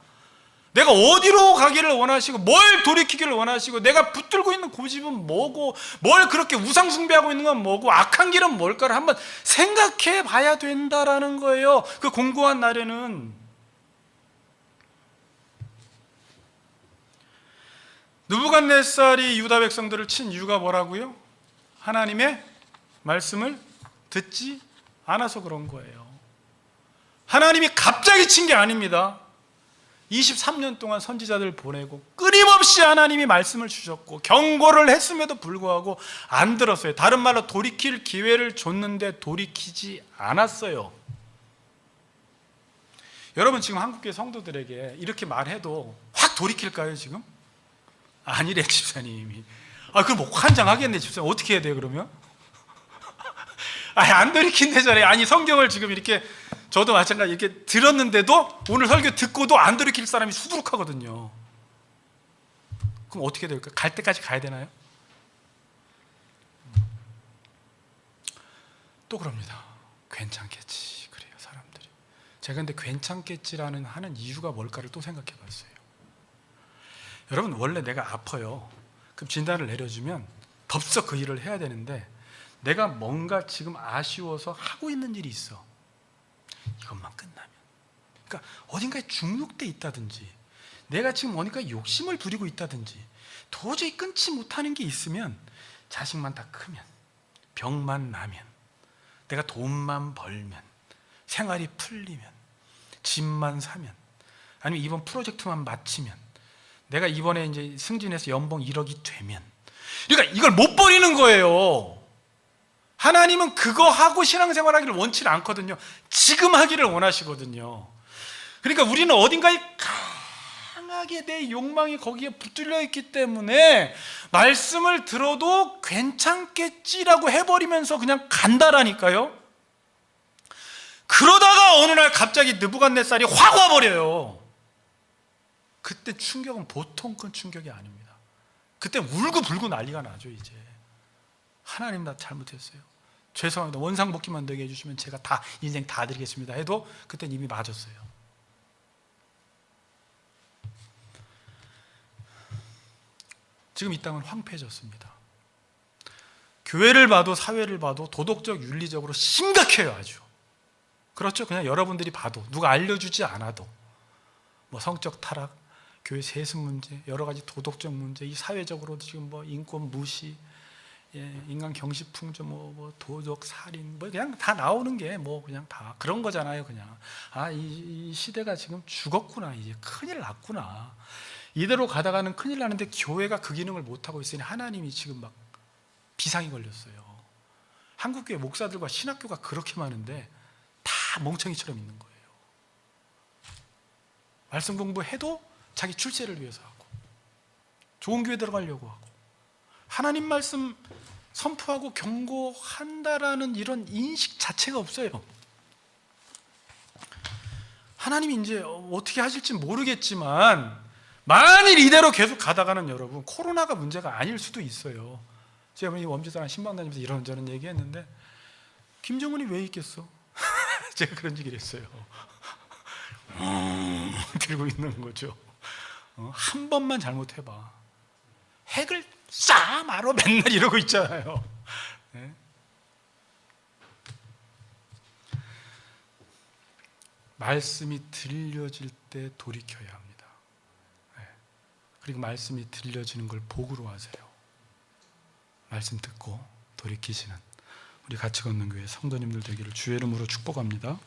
내가 어디로 가기를 원하시고, 뭘 돌이키기를 원하시고, 내가 붙들고 있는 고집은 뭐고, 뭘 그렇게 우상 숭배하고 있는 건 뭐고, 악한 길은 뭘까를 한번 생각해 봐야 된다라는 거예요. 그 공고한 날에는. 느부갓네살이 유다 백성들을 친 이유가 뭐라고요? 하나님의 말씀을 듣지 않아서 그런 거예요. 하나님이 갑자기 친 게 아닙니다. 23년 동안 선지자들 보내고 끊임없이 하나님이 말씀을 주셨고 경고를 했음에도 불구하고 안 들었어요. 다른 말로 돌이킬 기회를 줬는데 돌이키지 않았어요. 여러분, 지금 한국교회 성도들에게 이렇게 말해도 확 돌이킬까요? 지금? 아니래, 집사님이. 그럼 뭐 환장하겠네, 집사님. 어떻게 해야 돼요, 그러면? 안 돌이킨대잖아요. 아니, 성경을 지금 이렇게, 저도 마찬가지 이렇게 들었는데도 오늘 설교 듣고도 안 돌이킬 사람이 수두룩하거든요. 그럼 어떻게 될까요? 갈 때까지 가야 되나요? 또 그럽니다. 괜찮겠지, 그래요, 사람들이. 제가 근데 괜찮겠지라는 하는 이유가 뭘까를 또 생각해 봤어요. 여러분, 원래 내가 아파요. 그럼 진단을 내려주면 덥석 그 일을 해야 되는데, 내가 뭔가 지금 아쉬워서 하고 있는 일이 있어. 이것만 끝나면, 그러니까 어딘가에 중독돼 있다든지, 내가 지금 어딘가에 욕심을 부리고 있다든지, 도저히 끊지 못하는 게 있으면, 자식만 다 크면, 병만 나면, 내가 돈만 벌면, 생활이 풀리면, 집만 사면, 아니면 이번 프로젝트만 마치면, 내가 이번에 이제 승진해서 연봉 1억이 되면, 그러니까 이걸 못 버리는 거예요. 하나님은 그거 하고 신앙생활하기를 원치 않거든요. 지금 하기를 원하시거든요. 그러니까 우리는 어딘가에 강하게 내 욕망이 거기에 붙들려 있기 때문에 말씀을 들어도 괜찮겠지라고 해버리면서 그냥 간다라니까요. 그러다가 어느 날 갑자기 느부갓네살이 확 와버려요. 그때 충격은 보통 큰 충격이 아닙니다. 그때 울고불고 난리가 나죠. 이제 하나님, 나 잘못했어요, 죄송합니다, 원상복귀만 되게 해주시면 제가 다 인생 다 드리겠습니다 해도 그땐 이미 맞았어요. 지금 이 땅은 황폐해졌습니다. 교회를 봐도 사회를 봐도 도덕적 윤리적으로 심각해요. 아주. 그렇죠? 그냥 여러분들이 봐도 누가 알려주지 않아도 뭐 성적 타락, 교회 세습 문제, 여러 가지 도덕적 문제, 이 사회적으로 지금 뭐 인권 무시, 인간 경시풍조, 뭐 도덕 살인, 뭐 그냥 다 나오는 게 뭐 그냥 다 그런 거잖아요. 그냥 이 시대가 지금 죽었구나, 이제 큰일 났구나. 이대로 가다가는 큰일 나는데 교회가 그 기능을 못 하고 있으니 하나님이 지금 막 비상이 걸렸어요. 한국교회 목사들과 신학교가 그렇게 많은데 다 멍청이처럼 있는 거예요. 말씀 공부해도 자기 출세를 위해서 하고, 좋은 교회 들어가려고 하고, 하나님 말씀 선포하고 경고한다라는 이런 인식 자체가 없어요. 하나님이 이제 어떻게 하실지 모르겠지만 만일 이대로 계속 가다가는 여러분 코로나가 문제가 아닐 수도 있어요. 제가 원주사랑 신방 다니면서 이런저런 얘기했는데 김정은이 왜 있겠어? 제가 그런 얘기를 했어요. 들고 있는 거죠. 한 번만 잘못해봐, 핵을 쏴 말어 맨날 이러고 있잖아요. 네? 말씀이 들려질 때 돌이켜야 합니다. 네. 그리고 말씀이 들려지는 걸 복으로 하세요. 말씀 듣고 돌이키시는 우리 같이 걷는 교회 성도님들 되기를 주의 이름으로 축복합니다.